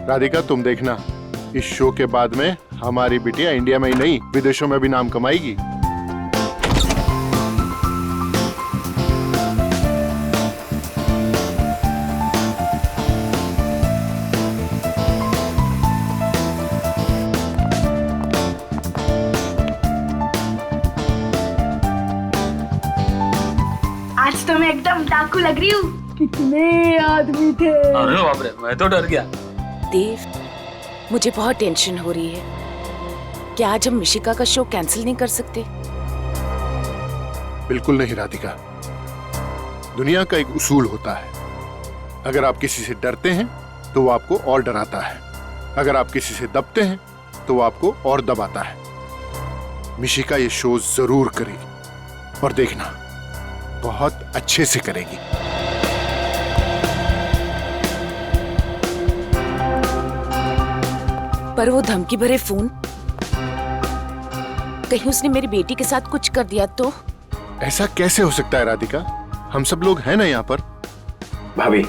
राधिका तुम देखना, इस शो के बाद में हमारी बिटिया इंडिया में ही नहीं विदेशों में भी नाम कमाएगी। आज तो मैं एकदम डाकू लग रही हूँ। कितने आदमी थे। अरे बाप रे, मैं तो डर गया। देव, मुझे बहुत टेंशन हो रही है। क्या आज हम मिशिका का शो कैंसिल नहीं कर सकते? बिल्कुल नहीं राधिका, दुनिया का एक उसूल होता है, अगर आप किसी से डरते हैं तो वो आपको और डराता है, अगर आप किसी से दबते हैं तो वो आपको और दबाता है। मिशिका ये शो जरूर करेगी और देखना बहुत अच्छे से करेगी। पर वो धमकी भरे फोन, कहीं उसने मेरी बेटी के साथ कुछ कर दिया तो? ऐसा कैसे हो सकता है राधिका, हम सब लोग हैं ना यहाँ पर। भाभी,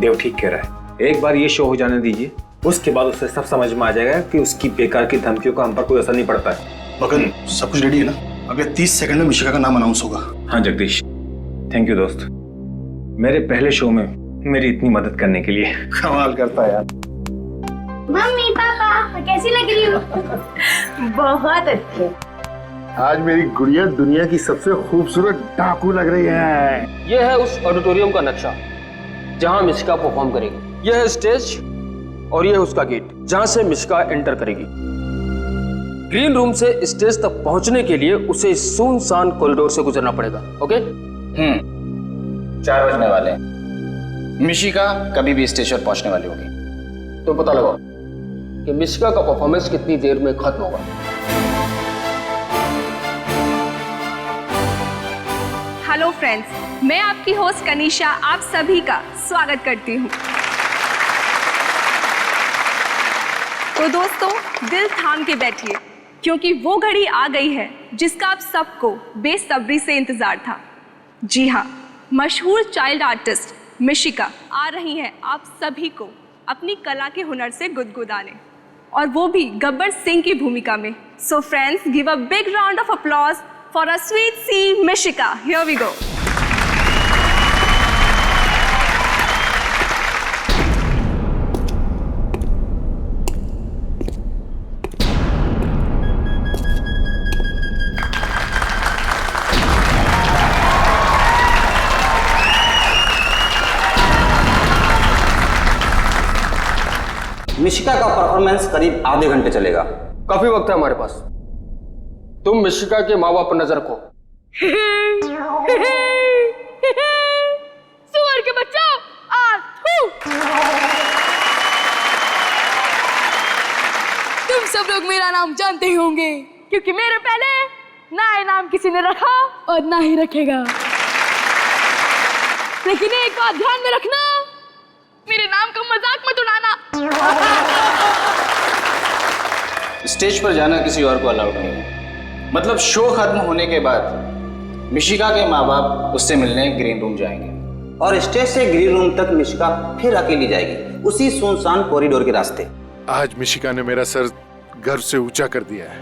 देव ठीक कह रहा है, एक बार ये शो हो जाने दीजिए, उसके बाद उसे सब समझ में आ जाएगा कि उसकी बेकार की धमकियों का हम पर कोई असर नहीं पड़ता है। मगन, सब कुछ रेडी है ना? अगले 30 सेकंड में मिशिका का नाम अनाउंस होगा। हाँ जगदीश, थैंक यू दोस्त, मेरे पहले शो में मेरी इतनी मदद करने के लिए। कमाल करता है यार। मम्मी पापा कैसी लग रही हूँ? बहुत अच्छे। आज मेरी गुड़िया दुनिया की सबसे खूबसूरत डाकू लग रही है। यह है उस ऑडिटोरियम का नक्शा जहां मिशिका परफॉर्म करेगी। यह है स्टेज और यह है उसका गेट जहां से मिशिका एंटर करेगी। ग्रीन रूम से स्टेज तक पहुंचने के लिए उसे सुनसान कॉरिडोर से गुजरना पड़ेगा। ओके? 4 बजने वाले हैं। मिशिका कभी भी स्टेज पर पहुंचने वाली होगी। तो पता लगाओ कि मिशिका का परफॉर्मेंस कितनी देर में खत्म होगा। हेलो फ्रेंड्स, मैं आपकी होस्ट कनिशा आप सभी का स्वागत करती हूँ। तो दोस्तों, दिल थाम के बैठिए क्योंकि वो घड़ी आ गई है जिसका आप सबको बेसब्री से इंतजार था। जी हाँ, मशहूर चाइल्ड आर्टिस्ट मिशिका आ रही हैं आप सभी को अपनी कला के हुनर से गुदगुदाने, और वो भी गब्बर सिंह की भूमिका में। So friends, give a big round of applause for a sweet सी Mishika. Here we go. Mishika का परफॉर्मेंस करीब आधे घंटे चलेगा। काफी वक्त है हमारे पास। तुम मिशिका के माँ बाप पर नजर रखो। सुअर के बच्चों, तुम सब लोग मेरा नाम जानते ही होंगे क्योंकि मेरे पहले ना ये नाम किसी ने रखा और ना ही रखेगा। लेकिन एक बात ध्यान में रखना, मेरे नाम का मजाक मत उड़ाना। स्टेज पर जाना किसी और को अलाउड नहीं है। मतलब शो खत्म होने के बाद मिशिका के माँ बाप उससे मिलने ग्रीन रूम जाएंगे और स्टेज से ग्रीन रूम तक मिशिका फिर अकेली जाएगी, उसी सुनसान कॉरिडोर के रास्ते। आज मिशिका ने मेरा सर गर्व से ऊंचा कर दिया है।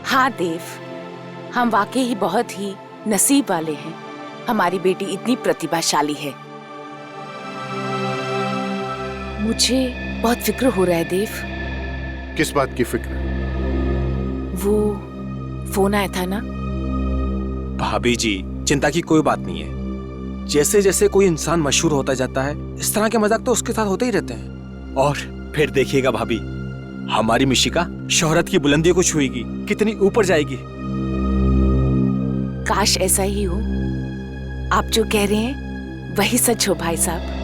हाँ देव, हम वाकई ही बहुत ही नसीब वाले हैं। हमारी बेटी इतनी प्रतिभाशाली है। मुझे बहुत फिक्र हो रहा है देव। किस बात की फिक्र? वो फोन आया था ना। भाभी जी, चिंता की कोई बात नहीं है। जैसे जैसे कोई इंसान मशहूर होता जाता है, इस तरह के मजाक तो उसके साथ होते ही रहते हैं। और फिर देखिएगा भाभी, हमारी मिशिका शोहरत की बुलंदियों को छुएगी, कितनी ऊपर जाएगी। काश ऐसा ही हो। आप जो कह रहे हैं वही सच हो भाई साहब।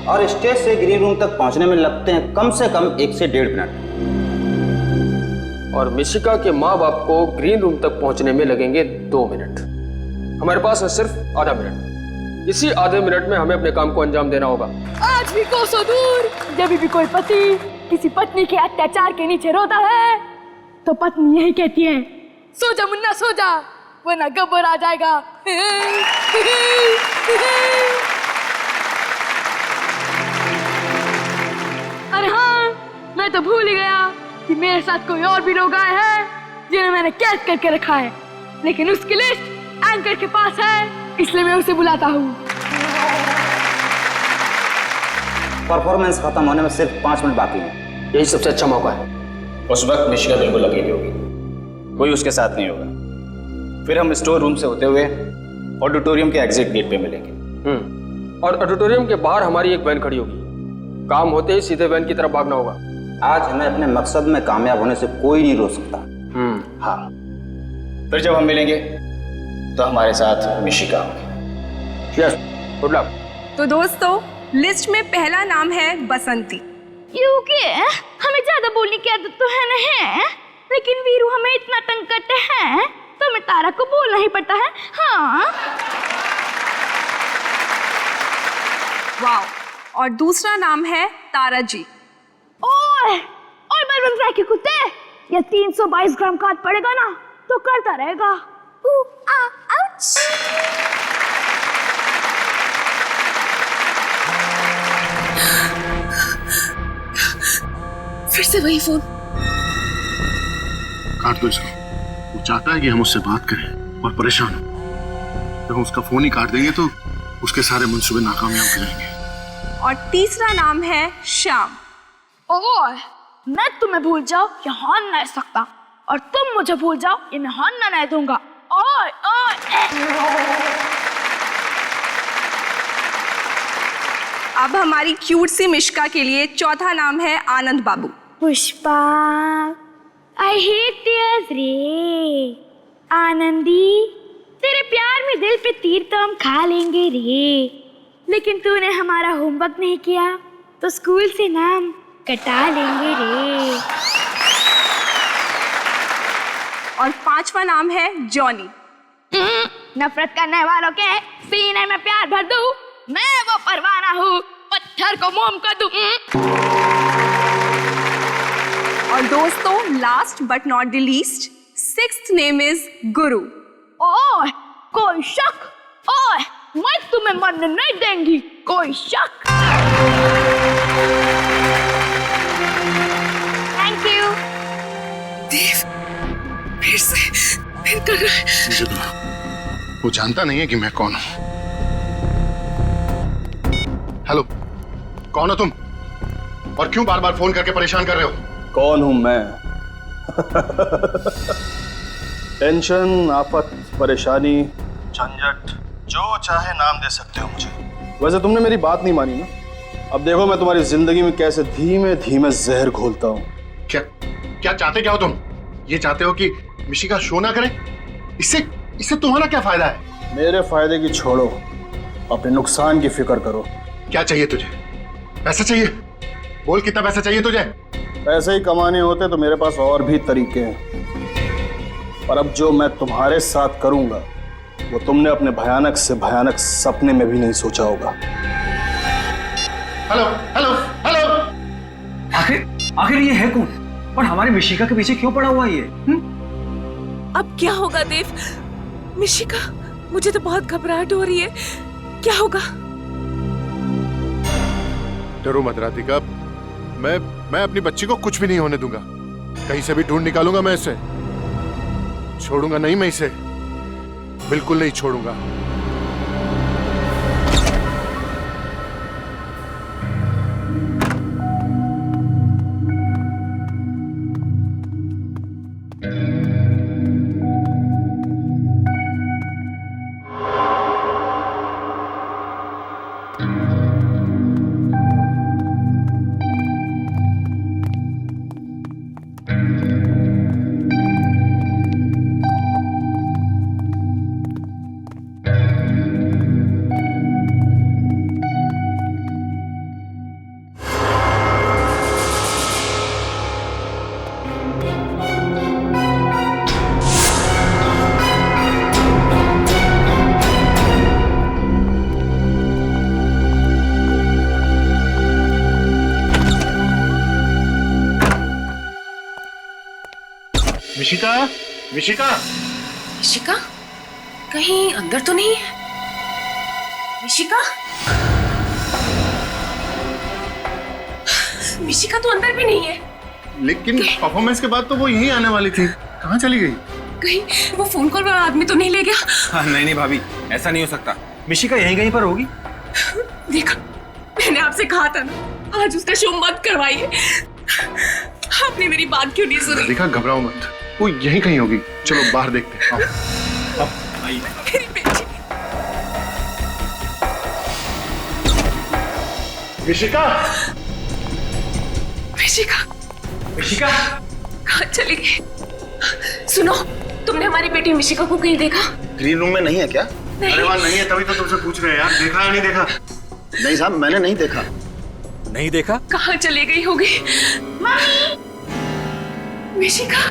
और स्टेज से ग्रीन रूम तक पहुंचने में लगते हैं कम से कम 1 से 1.5 मिनट। और मिशिका के माँ बाप को ग्रीन रूम तक पहुंचने में लगेंगे 2 मिनट। हमारे पास है सिर्फ आधा मिनट। इसी आधे मिनट में हमें अपने काम को अंजाम देना होगा। आज भी कोसों दूर जब भी कोई पति किसी पत्नी के अत्याचार के नीचे रोता है तो पत्नी यही कहती है, सो जा मुन्ना सो जा, वरना गब्बर आ जाएगा। मैं तो भूल ही गया कि मेरे साथ कोई और भी लोग आए हैं जिन्हें मैंने कैद करके रखा है, लेकिन उसकी लिस्ट एंकर के पास है, इसलिए मैं उसे बुलाता हूँ। परफॉर्मेंस खत्म होने में सिर्फ 5 मिनट बाकी हैं। यही सबसे अच्छा मौका है। उस वक्त मिशिका बिल्कुल अकेली होगी, कोई उसके साथ नहीं होगा। फिर हम स्टोर रूम से होते हुए ऑडिटोरियम के एग्जिट गेट पे मिलेंगे। और ऑडिटोरियम के बाहर हमारी एक वैन खड़ी होगी, काम होते ही सीधे वैन की तरफ भागना होगा। आज हमें अपने मकसद में कामयाब होने से कोई नहीं रोक सकता। हाँ, फिर जब हम मिलेंगे तो हमारे साथ मिशिका होगी। Yes, good luck. तो दोस्तों, लिस्ट में पहला नाम है बसंती। क्योंकि हमें ज्यादा बोलने की आदत तो है नहीं, लेकिन वीरू हमें इतना तंग करते हैं तो हमें तारा को बोलना ही पड़ता है। हाँ। वाह। और दूसरा नाम है तारा जी। ओए बलवंत राय के कुत्ते, ये 322 ग्राम का पड़ेगा ना तो करता रहेगा। आउच। फिर से वही फोन। काट दो इसको। वो चाहता है कि हम उससे बात करें और परेशान हो। जब हम उसका फोन ही काट देंगे तो उसके सारे मंसूबे नाकामयाब हो जाएंगे। और तीसरा नाम है श्याम। ओए, मैं तुम्हें भूल जाओ ये हाँ नहीं सकता, और तुम मुझे भूल जाओ ये मैं हाँ नहीं दूंगा। ओए अब हमारी क्यूट सी मिशिका के लिए चौथा नाम है आनंद बाबू। पुष्पा, आई हेट टीयर्स रे। आनंदी, तेरे प्यार में दिल पे तीर तो हम खा लेंगे रे, लेकिन तूने हमारा होमवर्क नहीं किया तो स्कूल से नाम कटा लेंगे रे। और पांचवा नाम है जॉनी। नफरत करने वालों के सीने में प्यार भर दूं, मैं वो परवाना हूँ, पत्थर को मोम कर दूं। और दोस्तों, last but not the least, sixth name is गुरु। ओए, कोई शक? ओए, मैं तुम्हें मरने नहीं देंगी, कोई शक? Thank you. देव, फिर कर रहा है। मुझे तो वो जानता नहीं है कि मैं कौन हूं। हेलो, कौन हो तुम और क्यों बार बार फोन करके परेशान कर रहे हो? कौन हूं मैं? टेंशन, आफत, परेशानी, झंझट, जो चाहे नाम दे सकते हो मुझे। वैसे तुमने मेरी बात नहीं मानी ना। अब देखो मैं तुम्हारी जिंदगी में कैसे धीमे धीमे जहर घोलता हूं। क्या चाहते क्या हो तुम? ये चाहते हो कि मिशिका शो ना करे? इससे तुम्हारा क्या फायदा है? मेरे फायदे की छोड़ो, अपने नुकसान की फिक्र करो। क्या चाहिए तुझे? पैसा चाहिए? बोल कितना पैसा चाहिए तुझे? पैसे ही कमाने होते तो मेरे पास और भी तरीके हैं, पर अब जो मैं तुम्हारे साथ करूंगा वो तुमने अपने भयानक से भयानक सपने में भी नहीं सोचा होगा। हेलो हेलो हेलो, आखिर ये है कौन और हमारी मिशिका के पीछे क्यों पड़ा हुआ ये? अब क्या होगा देव? मिशिका, मुझे तो बहुत घबराहट हो रही है। क्या होगा? डरो मत राधिका, मैं अपनी बच्ची को कुछ भी नहीं होने दूंगा। कहीं से भी ढूंढ निकालूंगा मैं इसे। छोड़ूंगा नहीं मैं इसे, बिल्कुल नहीं छोड़ूंगा। मिशिका, मिशिका, मिशिका, कहीं अंदर तो नहीं है? मिशिका, मिशिका तो अंदर भी नहीं है। लेकिन परफॉर्मेंस के बाद तो वो यहीं आने वाली थी, कहाँ चली गई? कहीं वो फोन कॉल वाला आदमी तो नहीं ले गया? हाँ, नहीं भाभी, ऐसा नहीं हो सकता। मिशिका यहीं कहीं पर होगी। देखा, मैंने आपसे कहा था ना, आज उसका शो मत करवाइए। आपने मेरी बात क्यों नहीं सुनी? देखा, घबराओ मत, वो यहीं कहीं होगी। चलो बाहर देखते हैं। आओ। आइए। मेरी बेटी। मिशिका, मिशिका, मिशिका, कहाँ चली गई? सुनो, तुमने हमारी बेटी मिशिका को कहीं देखा? ग्रीन रूम में नहीं है क्या? अरे वहाँ नहीं है, तभी तो तुमसे पूछ रहे हैं यार, देखा या नहीं देखा? नहीं साहब, मैंने नहीं देखा। नहीं देखा? कहाँ चली गई होगी? मिशिका,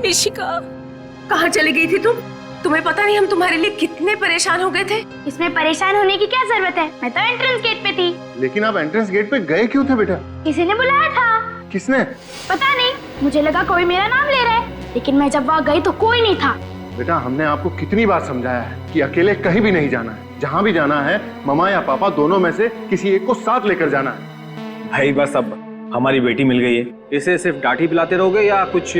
मिशिका, कहाँ चली गई थी तुम? तुम्हें पता नहीं हम तुम्हारे लिए कितने परेशान हो गए थे। इसमें परेशान होने की क्या जरूरत है? मैं तो एंट्रेंस गेट पे थी। लेकिन आप एंट्रेंस गेट पे गए क्यों थे बेटा? किसी ने बुलाया था। किसने? पता नहीं, मुझे लगा कोई मेरा नाम ले रहा है, लेकिन मैं जब वहाँ गई तो कोई नहीं था। बेटा, हमने आपको कितनी बार समझाया है कि अकेले कहीं भी नहीं जाना है। जहाँ भी जाना है, ममा या पापा दोनों में से किसी एक को साथ लेकर जाना है। भाई बस अब हमारी बेटी मिल गई है, इसे सिर्फ डांटी पिलाते रहोगे या कुछ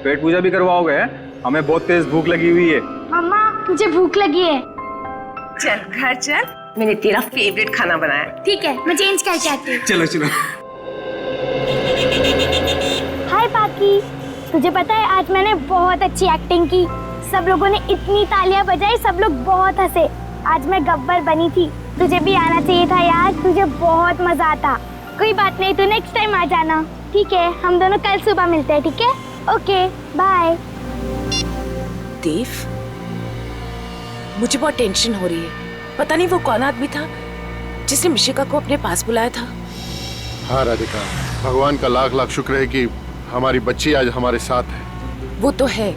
पेट पूजा भी करवाओगे? हमें बहुत तेज भूख लगी हुई है। मम्मा, मुझे भूख लगी है। चल घर चल, मैंने तेरा फेवरेट खाना बनाया। ठीक है, मैं चेंज करके आती हूँ। चलो चलो। हाय पाकी, तुझे पता है आज मैंने बहुत अच्छी एक्टिंग की। सब लोगों ने इतनी तालियां बजाई, सब लोग बहुत हंसे। आज मैं गब्बर बनी थी। तुझे भी आना चाहिए था यार, तुझे बहुत मजा आता। कोई बात नहीं, तू नेक्स्ट टाइम आ जाना। ठीक है, हम दोनों कल सुबह मिलते हैं। ठीक है, ओके बाय। देव, मुझे बहुत टेंशन हो रही है। पता नहीं वो कौन आदमी था जिसने मिशिका को अपने पास बुलाया था। हाँ राधिका, भगवान का लाख लाख शुक्र है कि हमारी बच्ची आज हमारे साथ है। वो तो है,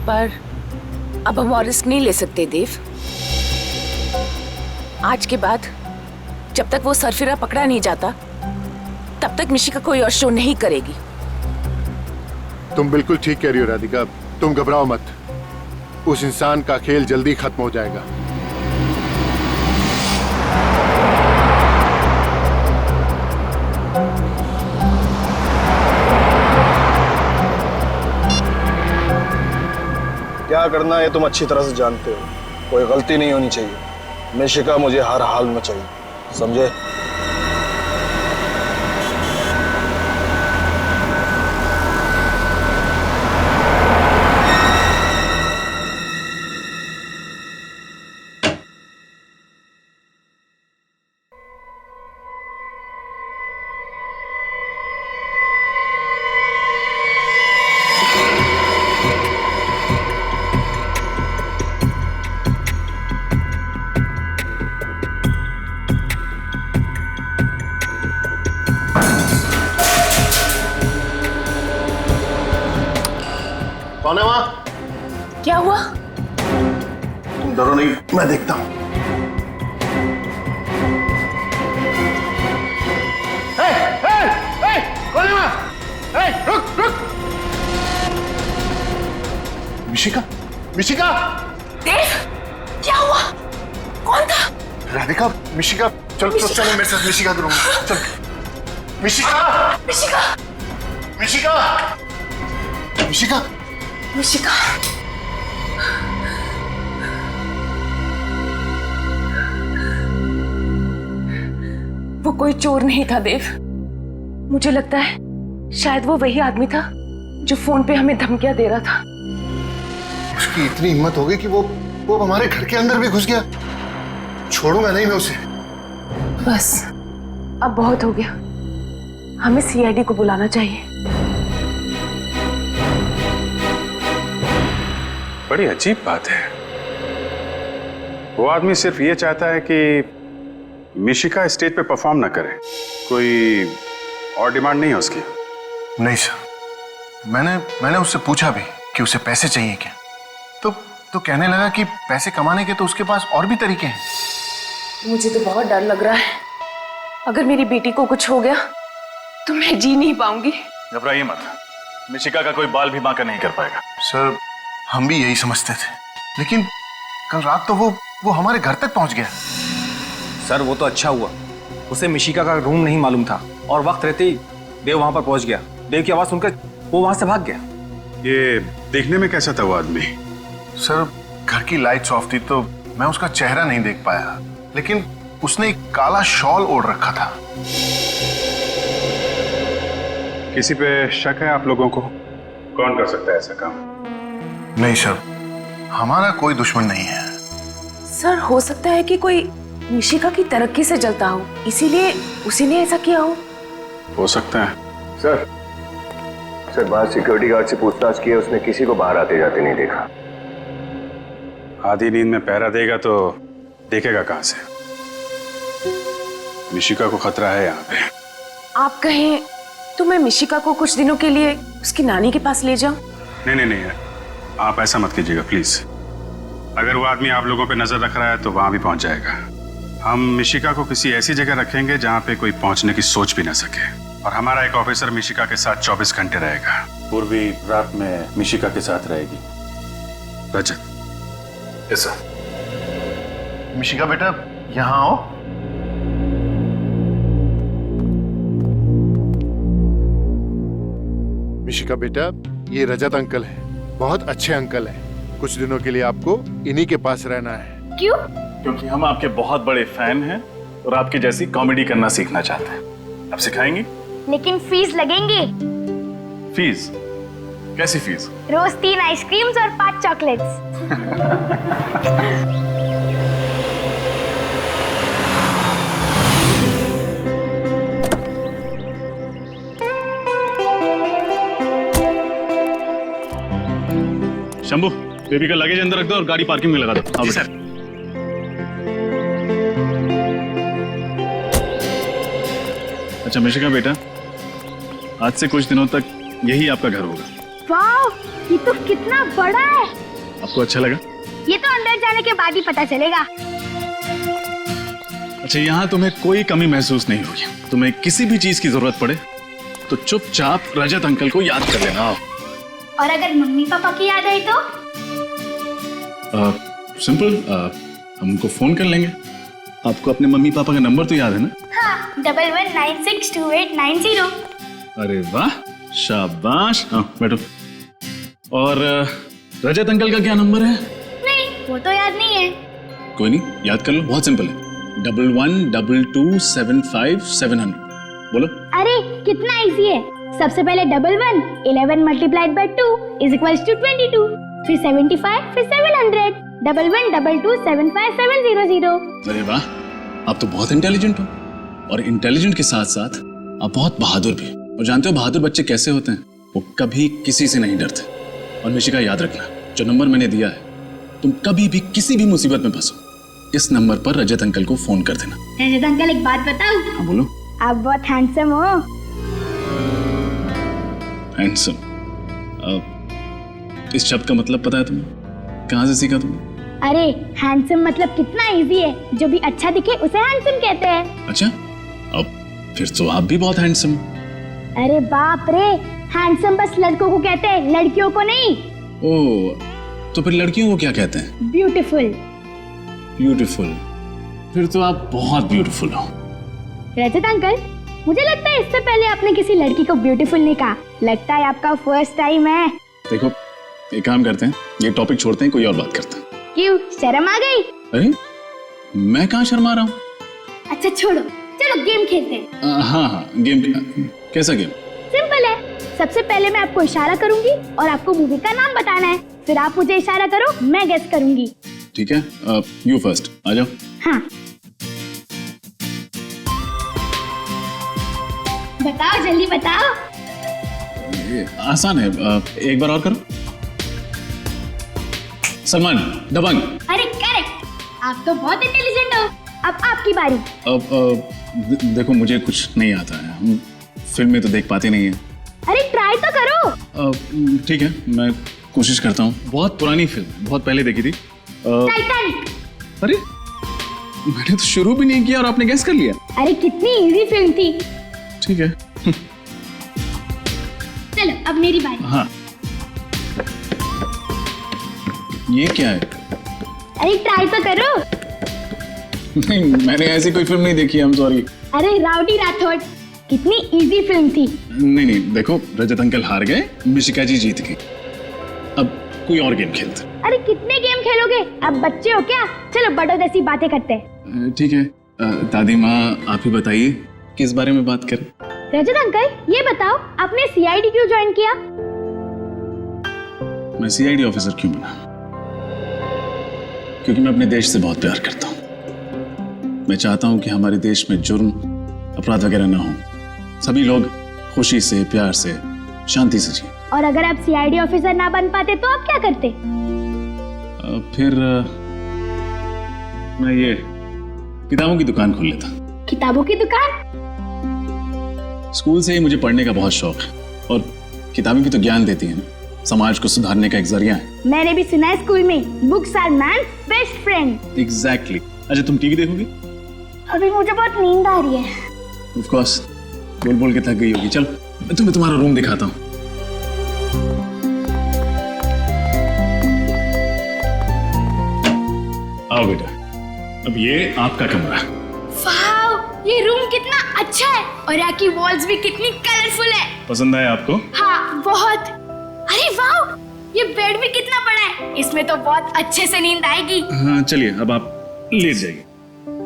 पर अब हम और रिस्क नहीं ले सकते देव। आज के बाद जब तक वो सरफिरा पकड़ा नहीं जाता, तब तक मिशिका कोई और शो नहीं करेगी। तुम बिल्कुल ठीक कह रही हो राधिका, तुम घबराओ मत। उस इंसान का खेल जल्दी खत्म हो जाएगा। क्या करना है तुम अच्छी तरह से जानते हो। कोई गलती नहीं होनी चाहिए। मिशिका मुझे हर हाल में चाहिए, समझे? कौन है वहाँ? क्या हुआ? तुम डरो नहीं, मैं देखता हूँ। कौन है वहाँ? रुक! मिशिका, मिशिका! देव, क्या हुआ? कौन था? राधिका, मिशिका, चलो मेरे साथ मिशिका के रूम में। चल। मिशिका! मिशिका! मिशिका! मिशिका! मिशिका! वो कोई चोर नहीं था देव। मुझे लगता है शायद वो वही आदमी था जो फोन पे हमें धमकियां दे रहा था। उसकी इतनी हिम्मत हो गई कि वो हमारे घर के अंदर भी घुस गया। छोड़ूंगा नहीं मैं उसे। बस अब बहुत हो गया, हमें सीआईडी को बुलाना चाहिए। बड़ी अजीब बात है। वो आदमी सिर्फ ये चाहता है कि मिशिका स्टेज पे परफॉर्म ना करे। कोई और डिमांड नहीं है उसकी? नहीं सर, मैंने उससे पूछा भी कि उसे पैसे चाहिए क्या, तो कहने लगा कि पैसे कमाने के तो उसके पास और भी तरीके हैं। मुझे तो बहुत डर लग रहा है। अगर मेरी बेटी को कुछ हो गया तो मैं जी नहीं पाऊंगी। घबराइए मत, मिशिका का कोई बाल भी बांका नहीं कर पाएगा। सर, हम भी यही समझते थे, लेकिन कल रात तो वो हमारे घर तक पहुंच गया। सर वो तो अच्छा हुआ, उसे मिशिका का रूम नहीं मालूम था और वक्त रहते ही देव वहां पर पहुंच गया। देव की आवाज सुनकर वो वहां से भाग गया। ये देखने में कैसा था वो आदमी? सर घर की लाइट्स ऑफ थी तो मैं उसका चेहरा नहीं देख पाया, लेकिन उसने एक काला शॉल ओढ़ रखा था। किसी पे शक है आप लोगों को? कौन कर सकता है ऐसा काम? नहीं सर, हमारा कोई दुश्मन नहीं है। सर हो सकता है कि कोई मिशिका की तरक्की से जलता हो, इसीलिए उसी ने ऐसा किया हो सकता है। सर बाहर सिक्योरिटी गार्ड से पूछताछ की है, उसने किसी को बाहर आते जाते नहीं देखा। आधी नींद में पहरा देगा तो देखेगा कहां से? मिशिका को खतरा है यहाँ पे। आप कहें तो मैं मिशिका को कुछ दिनों के लिए उसकी नानी के पास ले जाऊं? नहीं, आप ऐसा मत कीजिएगा प्लीज। अगर वो आदमी आप लोगों पे नजर रख रहा है तो वहां भी पहुंच जाएगा। हम मिशिका को किसी ऐसी जगह रखेंगे जहां पे कोई पहुंचने की सोच भी ना सके, और हमारा एक ऑफिसर मिशिका के साथ 24 घंटे रहेगा। पूर्वी रात में मिशिका के साथ रहेगी। रजत। Yes sir. मिशिका बेटा यहाँ आओ। मिशिका बेटा, ये रजत अंकल है, बहुत अच्छे अंकल हैं। कुछ दिनों के लिए आपको इन्हीं के पास रहना है। क्यों? क्योंकि हम आपके बहुत बड़े फैन हैं और आपकी जैसी कॉमेडी करना सीखना चाहते हैं। आप सिखाएंगी? लेकिन फीस लगेंगी। फीस? कैसी फीस? रोज 3 आइसक्रीम्स और 5 चॉकलेट्स। शंभू, बेबी का लगेज अंदर रख दो और गाड़ी पार्किंग में लगा दो। जी सर। अच्छा मिशिका बेटा, आज से कुछ दिनों तक यही आपका घर होगा। वाह, ये तो कितना बड़ा है। आपको अच्छा लगा? ये तो अंदर जाने के बाद ही पता चलेगा। अच्छा, यहाँ तुम्हें कोई कमी महसूस नहीं होगी। तुम्हें किसी भी चीज की जरूरत पड़े तो चुपचाप रजत अंकल को याद कर लेना। और अगर मम्मी पापा की याद आई तो? सिंपल, हम उनको फोन कर लेंगे। आपको अपने मम्मी पापा का नंबर तो याद है ना? हाँ, 11962890। अरे वाह, शाबाश। बैठो। और रजत अंकल का क्या नंबर है? नहीं, वो तो याद नहीं है। कोई नहीं, याद कर लो, बहुत सिंपल है। 112275 बोलो। अरे कितना इजी है। सबसे पहले 11 11 multiplied by 2 is equals to 22, फिर 75, फिर 700। 1122757700। अरे वाह, आप तो बहुत इंटेलिजेंट हो। और इंटेलिजेंट के साथ साथ आप बहुत बहादुर भी। और जानते हो बहादुर बच्चे कैसे होते हैं? वो कभी किसी से नहीं डरते। और मिशिका याद रखना, जो नंबर मैंने दिया है, तुम कभी भी किसी भी मुसीबत में फंसो, इस नंबर पर रजत अंकल को फोन कर देना। रजत अंकल, एक बात बताऊं? हाँ बोलो। आप बहुत हैंडसम हो। हैंडसम? इस शब्द का मतलब पता है तुम्हें? कहाँ से सीखा तुमने? अरे हैंडसम मतलब कितना इजी है। जो भी अच्छा दिखे उसे हैंडसम कहते हैं। अच्छा, अब फिर तो आप भी बहुत हैंडसम। अरे बाप रे, हैंडसम बस लड़कों को कहते हैं, लड़कियों को नहीं। ओह, तो फिर लड़कियों को क्या कहते हैं? ब्यूटीफुल। ब्यूटीफुल? फिर तो आप बहुत ब्यूटीफुल हो। रजत अंकल, मुझे लगता है इससे पहले आपने किसी लड़की को ब्यूटीफुल नहीं कहा। लगता है आपका फर्स्ट टाइम है। देखो, एक काम करते हैं, ये टॉपिक छोड़ते हैं, कोई और बात करते हैं। क्यों, शर्म आ गई? अरे मैं कहाँ शर्मा रहा हूँ? अच्छा छोड़ो, चलो गेम खेलते हैं। हाँ, गेम। कैसा गेम? सिंपल है। सबसे पहले मैं आपको इशारा करूंगी और आपको मूवी का नाम बताना है। फिर आप मुझे इशारा करो, मैं गेस करूंगी। ठीक है, यू फर्स्ट, आ जाओ। हाँ, बताओ, जल्दी बताओ। ये आसान है, एक बार और करो। सलमान, दबंग। अरे करेक्ट, आप तो बहुत इंटेलिजेंट हो। अब आपकी बारी। अब देखो, मुझे कुछ नहीं आता है, हम फिल्म में तो देख पाते नहीं है। अरे ट्राई तो करो। ठीक है, मैं कोशिश करता हूँ। बहुत पुरानी फिल्म, बहुत पहले देखी थी। टाइटैनिक। अरे मैंने तो शुरू भी नहीं किया और आपने गेस कर लिया। अरे कितनी इजी फिल्म थी। ठीक है। चलो अब मेरी बारी। हाँ, ये क्या है? अरे ट्राई तो करो। नहीं, मैंने ऐसी कोई फिल्म नहीं देखी, I'm sorry। अरे राउडी राठौड़। कितनी इजी फिल्म थी। नहीं नहीं, देखो रजत अंकल हार गए, मिशिका जी जीत गई। अब कोई और गेम खेलते। अरे कितने गेम खेलोगे, अब बच्चे हो क्या? चलो बड़ों जैसी बातें करते हैं। ठीक है, दादी माँ आप ही बताइए किस बारे में बात करें। रजत अंकल ये बताओ, आपने सीआईडी क्यों ज्वाइन किया? मैं सीआईडी ऑफिसर क्यों बना? क्योंकि मैं अपने देश से बहुत प्यार करता हूँ। मैं चाहता हूँ कि हमारे देश में जुर्म अपराध वगैरह ना हो, सभी लोग खुशी से, प्यार से, शांति से जिए। और अगर आप सीआईडी ऑफिसर ना बन पाते तो आप क्या करते? फिर मैं ये किताबों की दुकान खोल लेता। किताबों की दुकान? स्कूल से ही मुझे पढ़ने का बहुत शौक है, और किताबें भी तो ज्ञान देती हैं, समाज को सुधारने का एक जरिया है। मैंने भी सुना है स्कूल में, books are man's best friend. Exactly. अच्छा तुम टीवी देखोगे? अभी मुझे बहुत नींद आ रही है। ऑफ कोर्स, बोल बोल के थक गई होगी। चल मैं तुम्हें तुम्हारा रूम दिखाता हूँ। आओ बेटा, अब ये आपका कमरा। वाव, ये रूम कितना अच्छा है, और यहाँ की वॉल्स भी कितनी कलरफुल है। पसंद आया आपको? हाँ बहुत। अरे वाव, ये बेड भी कितना बड़ा है, इसमें तो बहुत अच्छे से नींद आएगी। हाँ चलिए, अब आप लेट जाइए।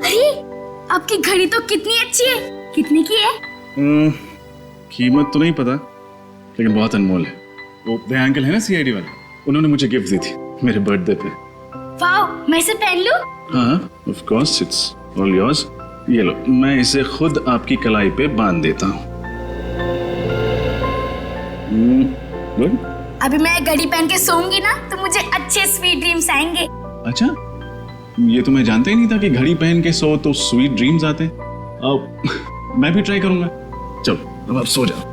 अरे आपकी घड़ी तो कितनी अच्छी है, कितने की है? कीमत तो नहीं पता, लेकिन बहुत अनमोल है। वो दया अंकल है ना सीआईडी वाले, उन्होंने मुझे गिफ्ट दी थी मेरे बर्थडे पे। वाव, मैं इसे पहन लूं? हाँ of course, it's all yours. ये लो, मैं इसे खुद आपकी कलाई पे बांध देता हूँ। गुड। अभी मैं घड़ी पहन के सोऊंगी ना तो मुझे अच्छे स्वीट ड्रीम्स आएंगे। अच्छा, ये तो मैं जानता ही नहीं था कि घड़ी पहन के सो तो स्वीट ड्रीम्स आते हैं। अब मैं भी ट्राई करूंगा। चलो अब आप सो जाओ।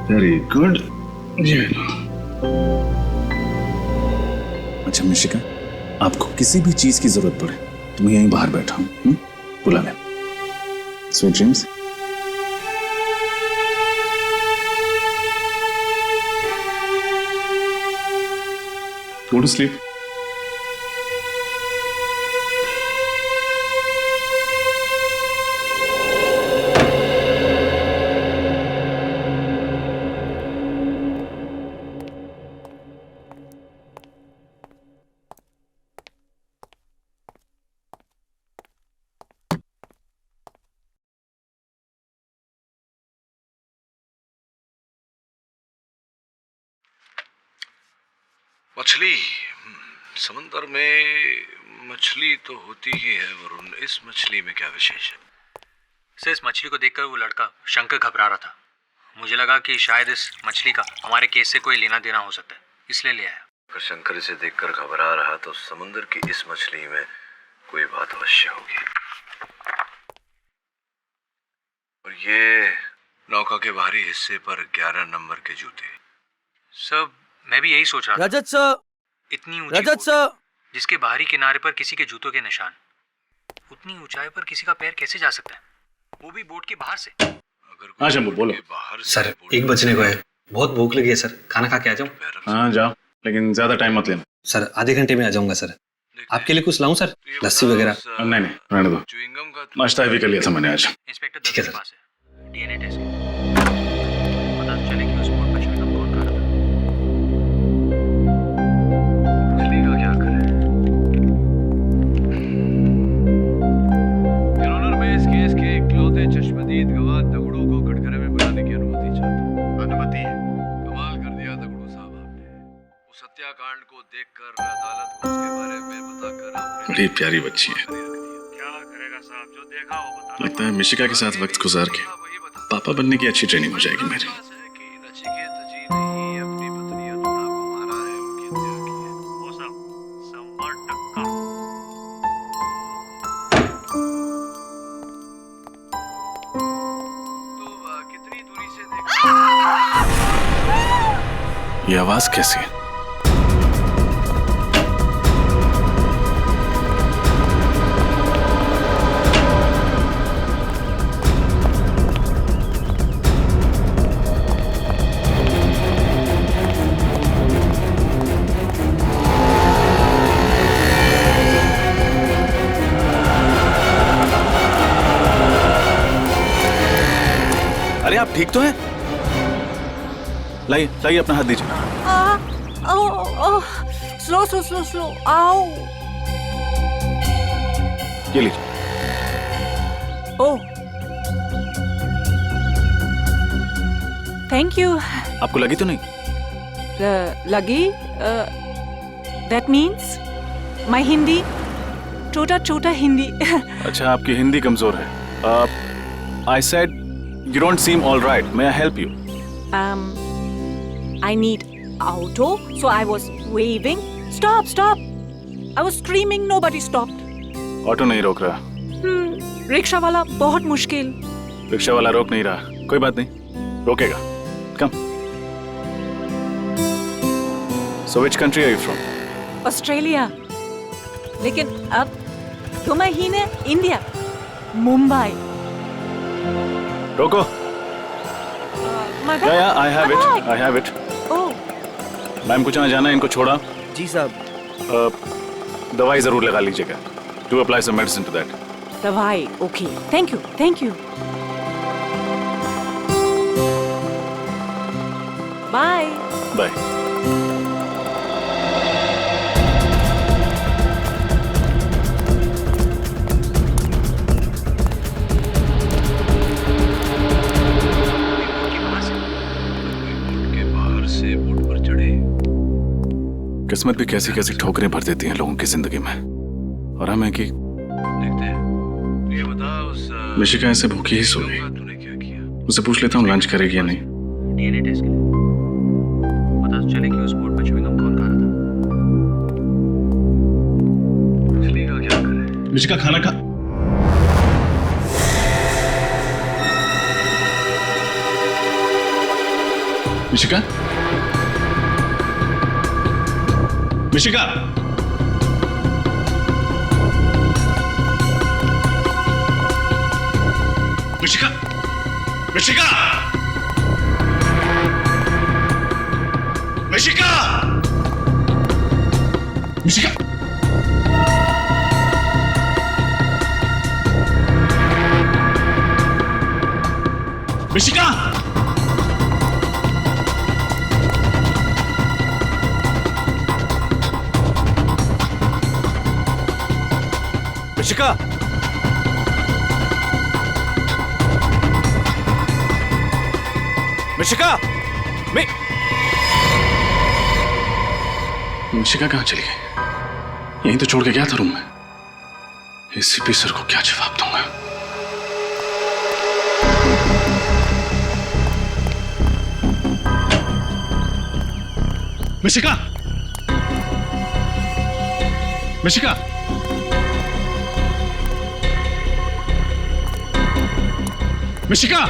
Very good. अच्छा मिशिका, आपको किसी भी चीज की जरूरत पड़े तो मैं यहीं बाहर बैठा हूँ, बुला ले। Sweet dreams. Go to sleep. मछली, समंदर में मछली तो होती ही है वरुण, इस मछली में क्या विशेष है? सर इस मछली को देखकर वो लड़का शंकर घबरा रहा था। मुझे लगा कि शायद इस मछली का हमारे केस से कोई लेना देना हो सकता है, इसलिए ले आया। अगर शंकर इसे देखकर घबरा रहा तो समुद्र की इस मछली में कोई बात अवश्य होगी। और ये नौका के बाहरी हिस्से पर 11 नंबर के जूते। सर मैं भी यही सोच रहा था। रजत सर, इतनी ऊंची रजत सर, जिसके बाहरी किनारे पर किसी के जूतों के निशान, उतनी ऊंचाई पर किसी का पैर कैसे जा सकता है, वो भी बोट के बाहर से? हाँ शंभू बोलो। सर 1 बजने को है, बहुत भूख लगी है सर, खाना खा के आ जाऊं? हाँ जाओ, लेकिन ज्यादा टाइम मत लेना। सर आधे घंटे में आ जाऊंगा सर। आपके लिए कुछ लाऊं सर, लस्सी वगैरह? नहीं नहीं रहने दो, नाश्ता भी कर लिया था मैंने आज। इंस्पेक्टर ठीक है सर। डीएनए टेस्ट पता तो चले कि उस बोट पर च्युइंगम कौन खा रहा था। मछली का क्या करें? यूरोनर में इस केस के इकलौते चश्मदीद गवाह दगड़ू को कटघरे में बुलाने की अनुमति चाहता। अनुमति है? कमाल कर दिया दगड़ू साहब आपने। उस हत्याकांड को देखकर अदालत को उसके बारे में बताकर आपने बड़ी प्यारी बच्ची है। क्या करेगा साहब, जो देखा वो बता। लगता है मिशिका के साथ वक्त गुजार के पापा बनने की अच्छी ट्रेनिंग हो जाएगी मेरी। ये आवाज कैसी है? आप ठीक तो हैं? लाइए लाइए अपना हाथ दीजिए। स्लो स्लो स्लो स्लो, आओ। ये लीजिए। ओह, थैंक यू। आपको लगी तो नहीं? लगी? दैट मीन्स माय हिंदी, छोटा छोटा हिंदी। अच्छा, आपकी हिंदी कमजोर है। I said you don't seem all right. May I help you? I need auto, so I was waving. Stop, stop! I was screaming. Nobody stopped. Auto नहीं रोक रहा। रिक्शा वाला बहुत मुश्किल। रिक्शा वाला रोक नहीं रहा, कोई बात नहीं, रोकेगा। Come. So which country are you from? Australia. लेकिन अब 2 महीने इंडिया, मुंबई। रोको। या I have it. I have it. Oh, ma'am को जहाँ जाना है इनको छोड़ा। जी साहब। दवाई जरूर लगा लीजिएगा। To apply some medicine to that. दवाई, okay. Thank you, thank you. Bye. Bye. किस्मत भी कैसी कैसी ठोकरें भर देती हैं लोगों की जिंदगी में। और हमें कि देखते हैं। ये बता उस मिशिका ऐसे भूखी ही सो गई। तूने क्या किया? उससे पूछ लेता हूँ लंच करेगी या नहीं। डीएनए टेस्ट के लिए पता चले कि उस बोर्ड पर च्युइंगम कौन खा रहा था। मछली का क्या करें? मिशिका खाना खा। मिशिका, मिशिका, मिशिका, मिशिका, मिशिका, मिशिका, मिशिका, मिशिका, मिशिका, मिशिका कहाँ चली गई? यहीं तो छोड़ के गया था रूम में। एसीपी सर को क्या जवाब दूंगा? मिशिका, मिशिका, मिशिका,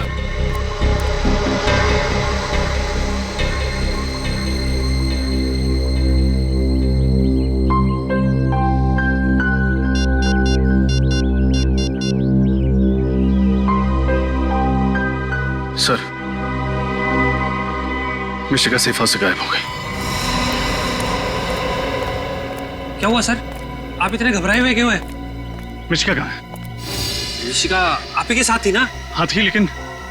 सर, मिशिका सेफा से गायब हो गई। क्या हुआ सर? आप इतने घबराए हुए क्यों हैं? मिशिका कहाँ है? ऋषिका आप ही के साथ थी ना? हाँ थी, लेकिन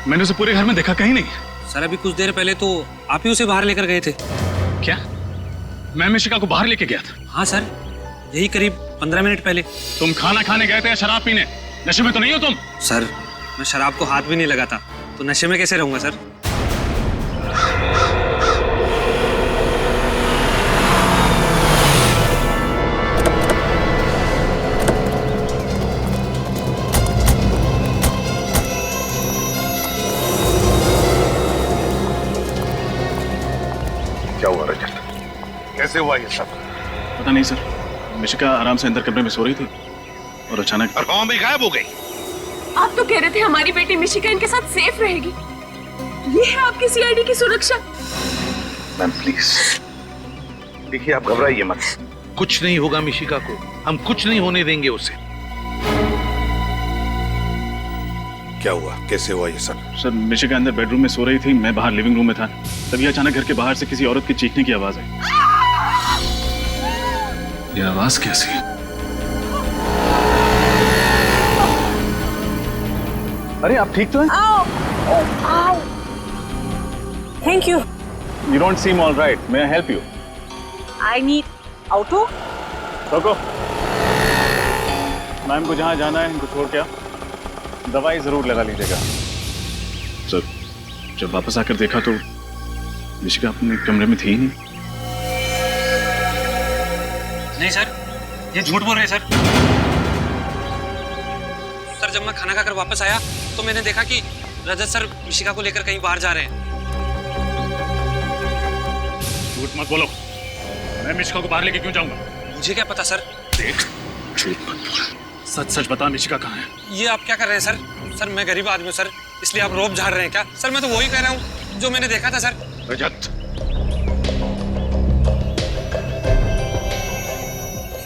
मैंने उसे पूरे घर में देखा कहीं नहीं। सर अभी कुछ देर पहले तो आप ही उसे बाहर लेकर गए थे। क्या? मैं मिशिका को बाहर लेके गया था? हाँ सर, यही करीब 15 मिनट पहले। तुम खाना खाने गए थे या शराब पीने? नशे में तो नहीं हो तुम? सर मैं शराब को हाथ भी नहीं लगाता, तो नशे में कैसे रहूंगा सर? क्या हुआ रजत? कैसे हुआ ये सब? पता नहीं सर, मिशिका आराम से अंदर कमरे में सो रही थी और अचानक और भी गायब हो गई। आप तो कह रहे थे हमारी बेटी मिशिका इनके साथ सेफ रहेगी। ये है आपकी सीआईडी की सुरक्षा। मैम प्लीज, देखिए आप घबराइए मत। कुछ नहीं होगा मिशिका को, हम कुछ नहीं होने देंगे उसे। क्या हुआ? कैसे हुआ ये सब? सर मिशिका अंदर बेडरूम में सो रही थी, मैं बाहर लिविंग रूम में था। तभी अचानक घर के बाहर से किसी औरत की चीखने की आवाज आई। ये आवाज कैसी? अरे आप ठीक तो हैं? आओ, आओ। Thank you. You don't seem all right. May I help you? I need auto. रोको। मैम को जहाँ जाना है इनको छोड़ के आओ। दवाई जरूर लगा लीजिएगा। सर, जब वापस आकर देखा तो मिशिका अपने कमरे में थी ही नहीं। नहीं सर, ये झूठ बोल रहे हैं सर। सर जब मैं खाना खाकर वापस आया तो मैंने देखा कि रजत सर मिशिका को लेकर कहीं बाहर जा रहे हैं। झूठ मत बोलो। मैं मिशिका को बाहर लेके क्यों जाऊंगा? मुझे क्या पता सर। देख, झूठ मत बोल। सच सच बता, मिशिका कहाँ है? ये आप क्या कर रहे हैं सर? सर मैं गरीब आदमी हूँ सर, इसलिए आप रोब झाड़ रहे हैं क्या? सर मैं तो वही कह रहा हूँ जो मैंने देखा था सर। रजत।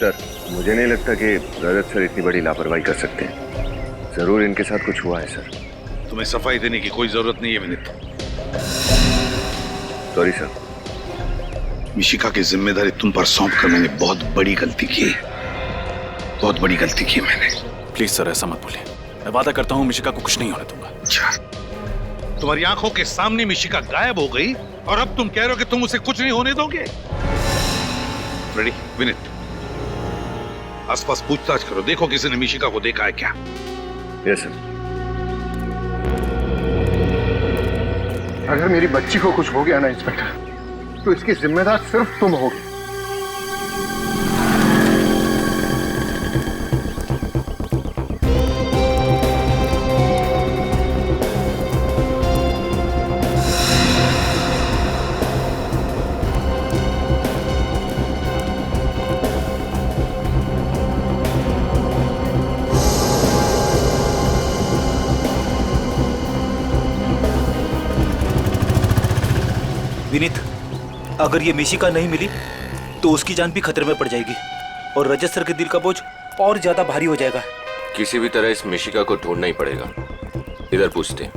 सर, मुझे नहीं लगता कि रजत सर इतनी बड़ी लापरवाही कर सकते हैं। जरूर इनके साथ कुछ हुआ है सर। तुम्हें सफाई देने की कोई जरूरत नहीं है विनीत। Sorry sir. मिशिका की जिम्मेदारी तुम पर सौंप कर मैंने बहुत बड़ी गलती की है। बहुत बड़ी गलती की मैंने। प्लीज सर, ऐसा मत बोलिए। मैं वादा करता हूँ मिशिका को कुछ नहीं होने दूंगा। अच्छा, तुम्हारी आंखों के सामने मिशिका गायब हो गई और अब तुम कह रहे हो कि तुम उसे कुछ नहीं होने दोगे? रेडी विनीत, आसपास पूछताछ करो, देखो किसी ने मिशिका को देखा है क्या। Yes sir. अगर मेरी बच्ची को कुछ हो गया ना इंस्पेक्टर, तो इसकी जिम्मेदार सिर्फ तुम होगे। विनीत, अगर ये मिशिका नहीं मिली तो उसकी जान भी खतरे में पड़ जाएगी और रजत सर के दिल का बोझ और ज्यादा भारी हो जाएगा। किसी भी तरह इस मिशिका को ढूंढना ही पड़ेगा। इधर पूछते हैं।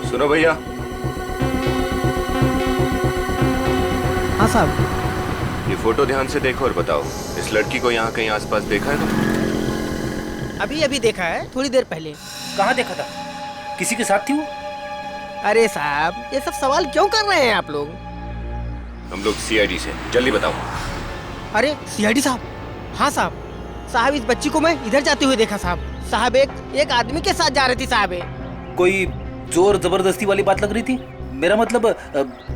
सुनो भैया। हाँ साहब। ये फोटो ध्यान से देखो और बताओ, इस लड़की को यहाँ कहीं आसपास देखा है ना? अभी अभी देखा है, थोड़ी देर पहले। कहाँ देखा था? किसी के साथ थी वो? अरे साहब, ये सब सवाल क्यों कर रहे हैं आप लोग? हम लोग सीआईडी से, जल्दी बताओ। अरे सीआईडी साहब? हाँ साहब। साहब इस बच्ची को मैं इधर जाते हुए देखा साहब। साहब एक आदमी के साथ जा रही थी साहब। कोई जोर जबरदस्ती वाली बात लग रही थी? मेरा मतलब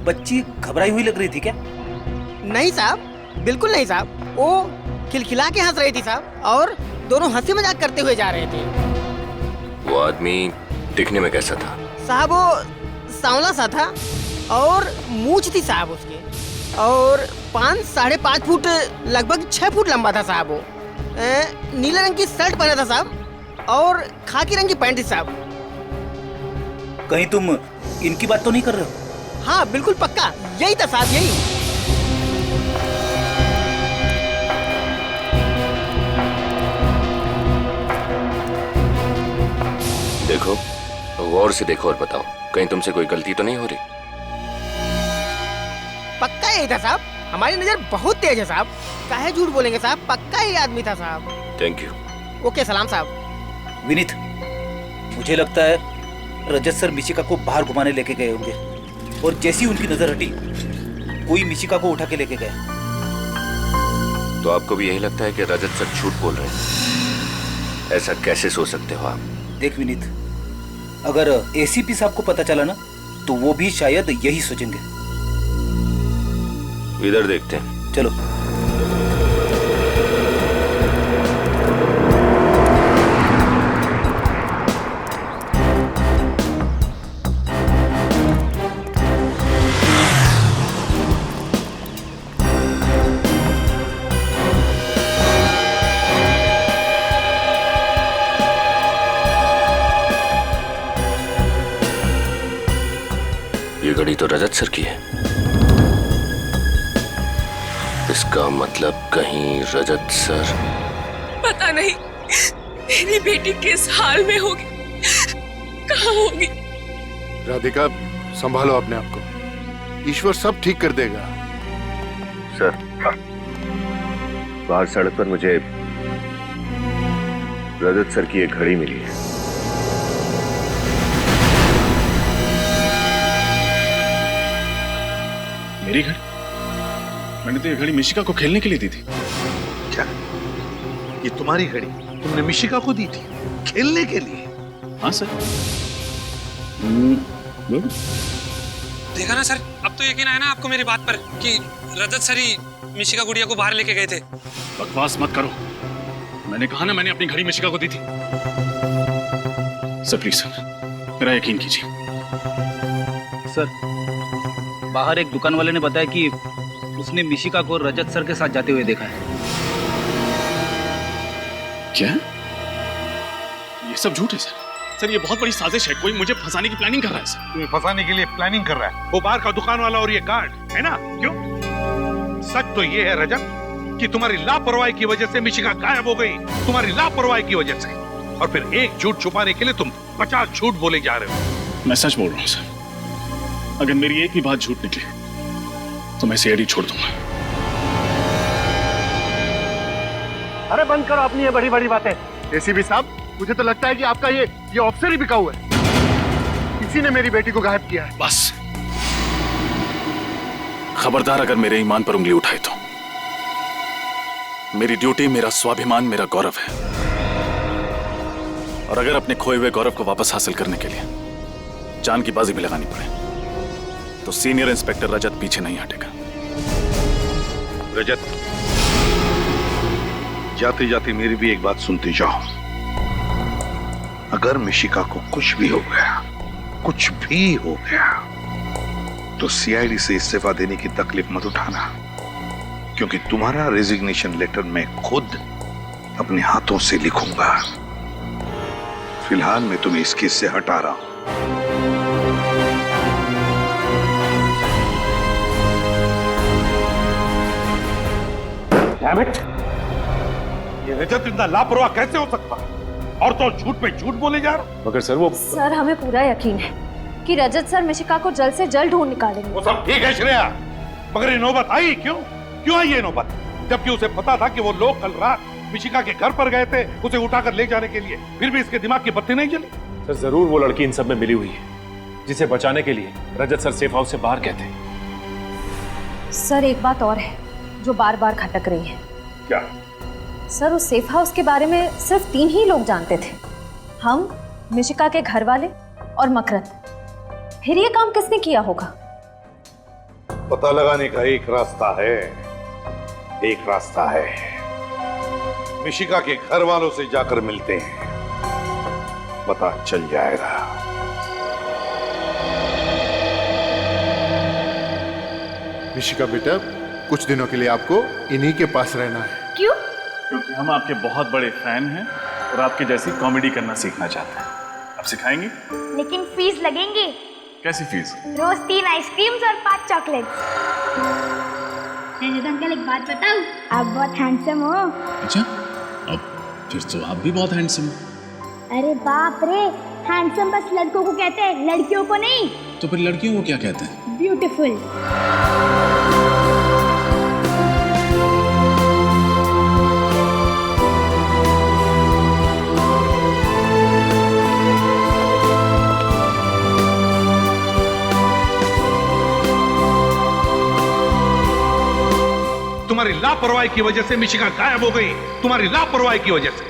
बच्ची घबराई हुई लग रही थी क्या? नहीं साहब, बिल्कुल नहीं साहब। वो खिलखिला के हंस रही थी साहब और दोनों हंसी मजाक करते हुए जा रहे थे। वो आदमी दिखने में कैसा था? साहब वो सांवला सा था और मूंछ थी साहब उसके, और 5-5.5 फुट लगभग 6 फुट लंबा था साहब। वो नीले रंग की शर्ट पहना था साहब और खाकी रंग की पैंट थी साहब। कहीं तुम इनकी बात तो नहीं कर रहे हो? हाँ बिल्कुल पक्का, यही था साहब, यही। देखो, गौर से देखो और बताओ, कहीं तुमसे कोई गलती तो नहीं हो रही? पक्का यही था साहब, हमारी नजर बहुत तेज है साहब। काहे झूठ बोलेंगे साहब, पक्का यही आदमी था साहब। Thank you. ओके, सलाम साहब। विनीत, मुझे लगता है रजत सर मिशिका को बाहर घुमाने लेके गए होंगे और जैसी उनकी नजर हटी कोई मिशिका को उठा के लेके गए। तो आपको भी यही लगता है कि रजत सर झूठ बोल रहे हैं? ऐसा कैसे सोच सकते हो आप? देख विनीत, अगर एसीपी साहब को पता चला ना तो वो भी शायद यही सोचेंगे। इधर देखते हैं। चलो। ये घड़ी तो रजत सर की है। इसका मतलब कहीं रजत सर। पता नहीं मेरी बेटी किस हाल में होगी, कहाँ होगी। राधिका, संभालो अपने आप को, ईश्वर सब ठीक कर देगा। सर, बाहर सड़क पर मुझे रजत सर की एक घड़ी मिली है। मेरी घड़ी? मैंने तो ये घड़ी मिशिका को खेलने के लिए दी थी। क्या ये तुम्हारी घड़ी तुमने मिशिका को दी थी खेलने के लिए? हाँ सर। देखा ना सर, अब तो यकीन आया ना आपको मेरी बात पर कि रजत सर ही मिशिका गुड़िया को बाहर लेके गए थे। बकवास मत करो, मैंने कहा ना मैंने अपनी घड़ी मिशिका को दी थी। सर प्लीज सर, मेरा यकीन कीजिए। सर, बाहर एक दुकान वाले ने बताया कि उसने मिशिका को रजत सर के साथ जाते हुए देखा है। क्या? ये सब झूठ है सर। सर ये बहुत बड़ी साजिश है, कोई मुझे फंसाने की प्लानिंग कर रहा है सर। तुम्हें फंसाने के लिए प्लानिंग कर रहा है वो बाहर का दुकान वाला और ये गार्ड, है ना? क्यों? सच तो ये है रजत कि तुम्हारी लापरवाही की वजह से मिशिका गायब हो गई, तुम्हारी लापरवाही की वजह से। और फिर एक झूठ छुपाने के लिए तुम 50 झूठ बोले जा रहे हो। मैं सच बोल रहा हूँ सर, अगर मेरी एक भी बात झूठ निकली तो मैं सीआईडी छोड़ दूंगा। अरे बंद करो अपनी ये बड़ी बड़ी बातें। एसीपी साहब, मुझे तो लगता है कि आपका ये ऑफिसर ही बिका हुआ है। इसी ने मेरी बेटी को गायब किया है। बस खबरदार अगर मेरे ईमान पर उंगली उठाए तो। मेरी ड्यूटी, मेरा स्वाभिमान, मेरा गौरव है, और अगर अपने खोए हुए गौरव को वापस हासिल करने के लिए जान की बाजी भी लगानी पड़े तो सीनियर इंस्पेक्टर रजत पीछे नहीं हटेगा। रजत, जाते जाते मेरी भी एक बात सुनते जाओ। अगर मिशिका को कुछ भी हो गया, कुछ भी हो गया, तो सीआईडी से इस्तीफा देने की तकलीफ मत उठाना, क्योंकि तुम्हारा रेजिग्नेशन लेटर मैं खुद अपने हाथों से लिखूंगा। फिलहाल मैं तुम्हें इस केस से हटा रहा हूं। Damn it! ये रजत इतना लापरवाह कैसे हो सकता है? और तो झूठ पे झूठ बोले जा रहा। मगर सर वो सर, हमें पूरा यकीन है कि रजत सर मिशिका को जल्द से जल्द ढूंढ निकालेंगे। वो सब ठीक है श्रेया, मगर ये नौबत आई क्यों? क्यों आई ये नौबत? जबकि उसे पता था कि वो लोग कल रात मिशिका के घर पर गए थे उसे उठाकर ले जाने के लिए, फिर भी इसके दिमाग की बत्ती नहीं जली। सर जरूर वो लड़की इन सब में मिली हुई है, जिसे बचाने के लिए रजत सर सेफ हाउस से बाहर कहते हैं। सर, एक बात और है जो बार बार खटक रही है। क्या? सर, उस सेफ हाउस के बारे में सिर्फ 3 ही लोग जानते थे, हम, मिशिका के घर वाले और मकरंद। फिर ये काम किसने किया होगा? पता लगाने का एक रास्ता है, एक रास्ता है। मिशिका के घर वालों से जाकर मिलते हैं, पता चल जाएगा। मिशिका बेटा, कुछ दिनों के लिए आपको इन्हीं के पास रहना है। क्यों? क्योंकि हम आपके बहुत बड़े फैन हैं और आपकी जैसी कॉमेडी करना सीखना चाहते हैं। आप सिखाएंगे? लेकिन फीस लगेंगे। कैसी फीस? रोज 3 आइसक्रीम्स और 5 चॉकलेट्स। अंकल, एक बात बताऊं? आप बहुत हैंडसम हो। अच्छा, अब फिर तो आप भी बहुत हैंडसम हो। अरे बाप रे, हैंडसम बस लड़कों को कहते हैं, लड़कियों को नहीं। तो फिर लड़कियों को क्या कहते हैं? ब्यूटीफुल। तुम्हारी लापरवाही की वजह से मिशिका गायब हो गई, तुम्हारी लापरवाही की वजह से।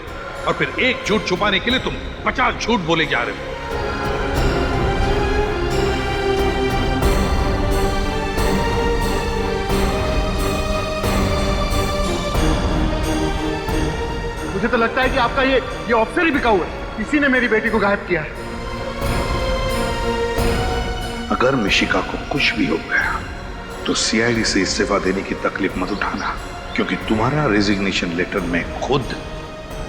और फिर एक झूठ छुपाने के लिए तुम 50 झूठ बोले जा रहे हो। मुझे तो लगता है कि आपका ये ऑफिसर ही बिका हुआ है। इसी ने मेरी बेटी को गायब किया है। अगर मिशिका को कुछ भी हो गया तो सीआईडी से इस्तीफा देने की तकलीफ मत उठाना, क्योंकि तुम्हारा रेजिग्नेशन लेटर मैं खुद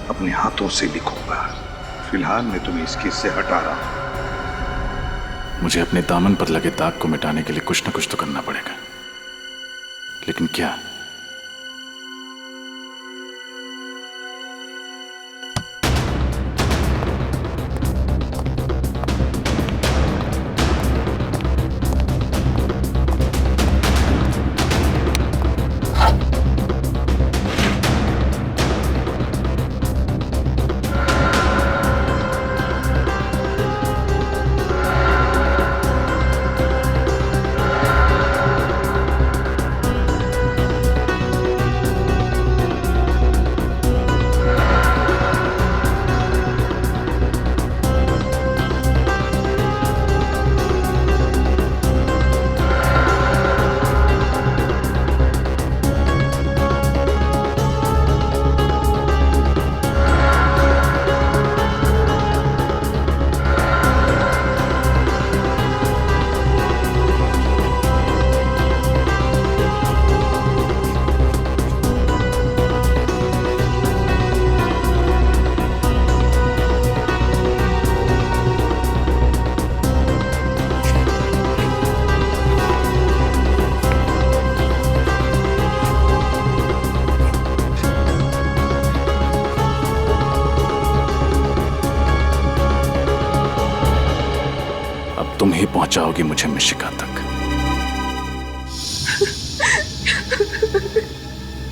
अपने हाथों से लिखूंगा। फिलहाल मैं तुम्हें इस केस से हटा रहा हूं। मुझे अपने दामन पर लगे दाग को मिटाने के लिए कुछ न कुछ तो करना पड़ेगा, लेकिन क्या? ही पहुंचाओगी मुझे मिशिका तक।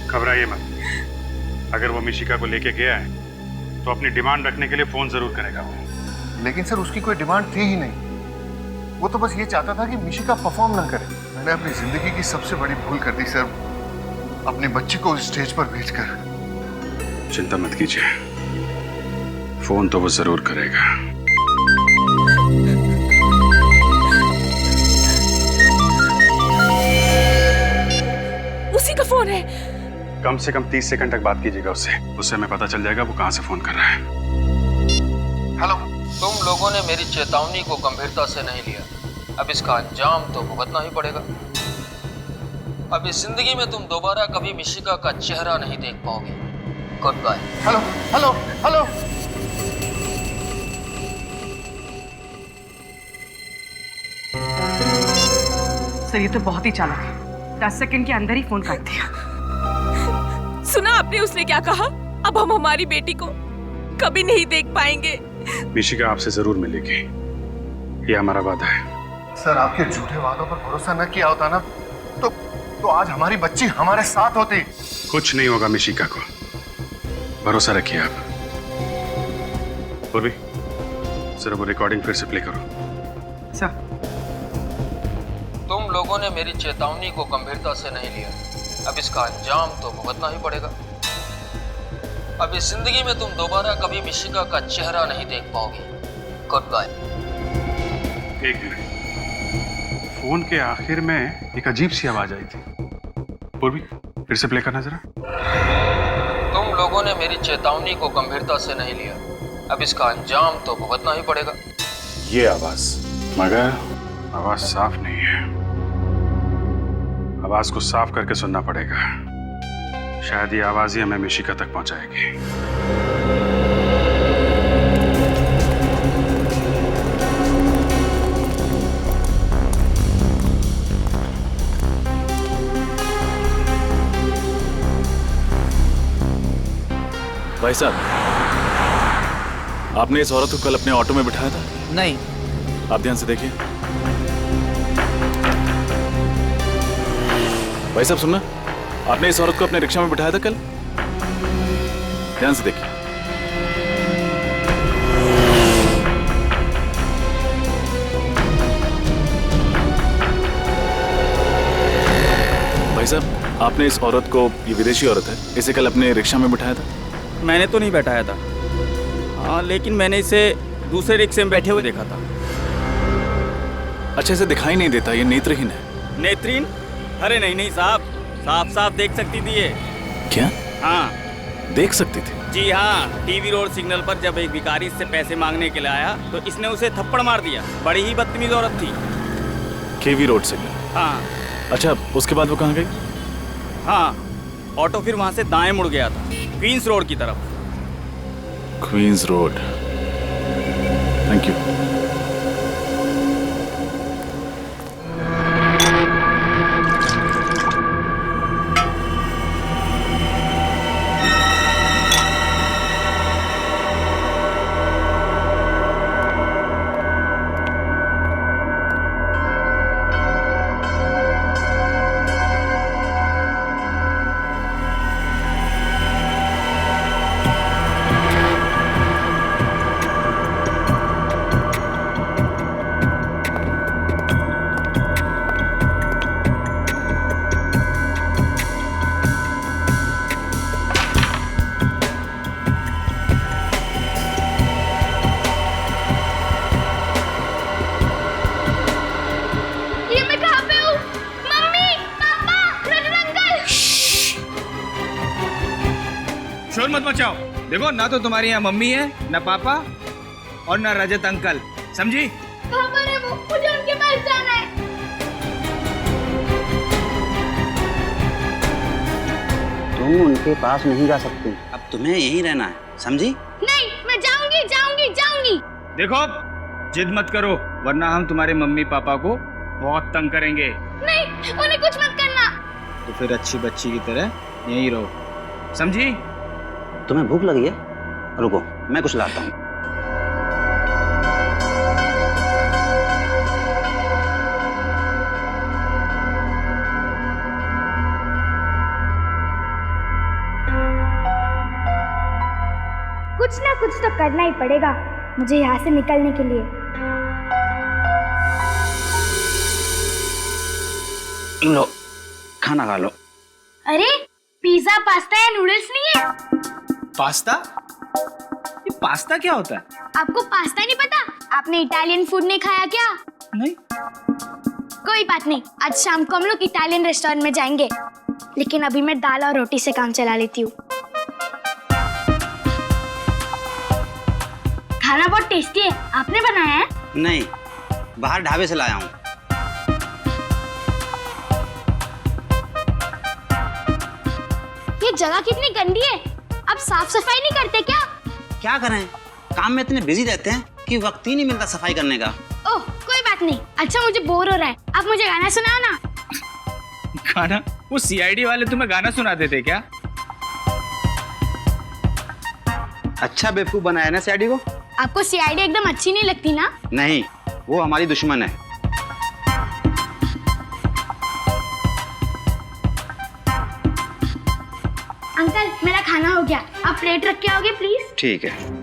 घबराइए मत। अगर वो मिशिका को लेके गया है तो अपनी डिमांड रखने के लिए फोन जरूर करेगा वो। लेकिन सर उसकी कोई डिमांड थी ही नहीं। वो तो बस ये चाहता था कि मिशिका परफॉर्म ना करे। मैंने अपनी जिंदगी की सबसे बड़ी भूल कर दी सर, अपनी बच्ची को स्टेज पर भेजकर। चिंता मत कीजिए, फोन तो वो जरूर करेगा। उसी का फोन है। कम से कम 30 सेकंड तक बात कीजिएगा उससे। उससे हमें पता चल जाएगा वो कहां से फोन कर रहा है। हेलो। तुम लोगों ने मेरी चेतावनी को गंभीरता से नहीं लिया। अब इसका अंजाम तो भुगतना ही पड़ेगा। अब इस जिंदगी में तुम दोबारा कभी मिशिका का चेहरा नहीं देख पाओगे। Goodbye. Hello hello hello. Sir ये तो बहुत ही चालाक है, 10 सेकंड के अंदर ही फोन काट दिया। सुना आपने उसने क्या कहा? अब हम हमारी बेटी को कभी नहीं देख पाएंगे। मिशिका आपसे जरूर मिलेगी, ये हमारा वादा है। सर आपके झूठे वादों पर भरोसा न किया होता ना तो आज हमारी बच्ची हमारे साथ होती। कुछ नहीं होगा मिशिका को, भरोसा रखिए आप। पूर्वी जरा वो रिकॉर्डिंग फिर से प्ले करो। सर तुम लोगों ने मेरी चेतावनी को गंभीरता से नहीं लिया। अब इसका अंजाम तो भुगतना ही पड़ेगा। अब इस जिंदगी में तुम दोबारा कभी मिशिका का चेहरा नहीं देख पाओगे। Goodbye. एक मिनट, फोन के आखिर में एक अजीब सी आवाज आई थी। पूर्वी फिर से प्ले करना जरा। तुम लोगों ने मेरी चेतावनी को गंभीरता से नहीं लिया। अब इसका अंजाम तो भुगतना ही पड़ेगा। ये आवाज, मगर आवाज साफ नहीं है। आवाज को साफ करके सुनना पड़ेगा। शायद ये आवाज ही हमें मिशिका तक पहुंचाएगी। भाई साहब, आपने इस औरत को कल अपने ऑटो में बिठाया था? नहीं। आप ध्यान से देखिए। भाई साहब सुनना, आपने इस औरत को अपने रिक्शा में बिठाया था कल? ध्यान से देखिए। भाई साहब, आपने इस औरत को, ये विदेशी औरत है, इसे कल अपने रिक्शा में बिठाया था? मैंने तो नहीं बैठाया था। हाँ, लेकिन मैंने इसे दूसरे रिक्शे में बैठे हुए देखा था। अच्छा, इसे दिखाई नहीं देता, ये नेत्रहीन है। नेत्रहीन? अरे नहीं नहीं साहब, साफ साफ देख सकती थी ये। क्या? हाँ देख सकती थी? जी हाँ, टीवी रोड सिग्नल पर जब एक भिखारी इससे पैसे मांगने के लिए आया तो इसने उसे थप्पड़ मार दिया। बड़ी ही बदतमीज औरत थी। केवी रोड सिग्नल? हाँ। अच्छा, उसके बाद वो कहाँ गई? हाँ, ऑटो फिर वहाँ से दाएं मुड़ गया था, क्वींस रोड की तरफ। Queens Road. Thank you. शोर मत मचाओ। देखो, ना तो तुम्हारी यहाँ मम्मी है, ना पापा और ना रजत अंकल, समझी? मुझे उनके पास जाना है। तुम उनके पास नहीं जा सकती, अब तुम्हें यहीं रहना है, समझी? नहीं, मैं जाऊंगी जाऊंगी जाऊंगी। देखो, जिद मत करो, वरना हम तुम्हारे मम्मी पापा को बहुत तंग करेंगे। नहीं, उन्हें कुछ मत करना। तो फिर अच्छी बच्ची की तरह यहीं रहो, समझी? तुम्हें भूख लगी है? रुको, मैं कुछ लाता हूँ। कुछ ना कुछ तो करना ही पड़ेगा मुझे यहाँ से निकलने के लिए। लो खाना खा लो। अरे पिज्जा पास्ता या नूडल्स नहीं है? पास्ता? ये पास्ता क्या होता है? आपको पास्ता नहीं पता? आपने इटालियन फूड नहीं खाया क्या? नहीं। कोई बात नहीं, आज शाम को हम लोग इटालियन रेस्टोरेंट में जाएंगे, लेकिन अभी मैं दाल और रोटी से काम चला लेती हूँ। खाना बहुत टेस्टी है, आपने बनाया है? नहीं, बाहर ढाबे से लाया हूँ। ये जगह कितनी गंदी है, आप साफ सफाई नहीं करते क्या? क्या करें, काम में इतने बिजी रहते हैं कि वक्त ही नहीं मिलता सफाई करने का। ओह कोई बात नहीं। अच्छा मुझे बोर हो रहा है, आप मुझे गाना सुनाओ ना। गाना? वो सीआईडी वाले तुम्हें गाना सुनाते थे क्या? अच्छा बेवकूफ बनाया ना सीआईडी को। आपको सीआईडी एकदम अच्छी नहीं लगती ना? नहीं, वो हमारी दुश्मन है। अंकल मेरा खाना हो गया, आप प्लेट रख के आओगे प्लीज? ठीक है।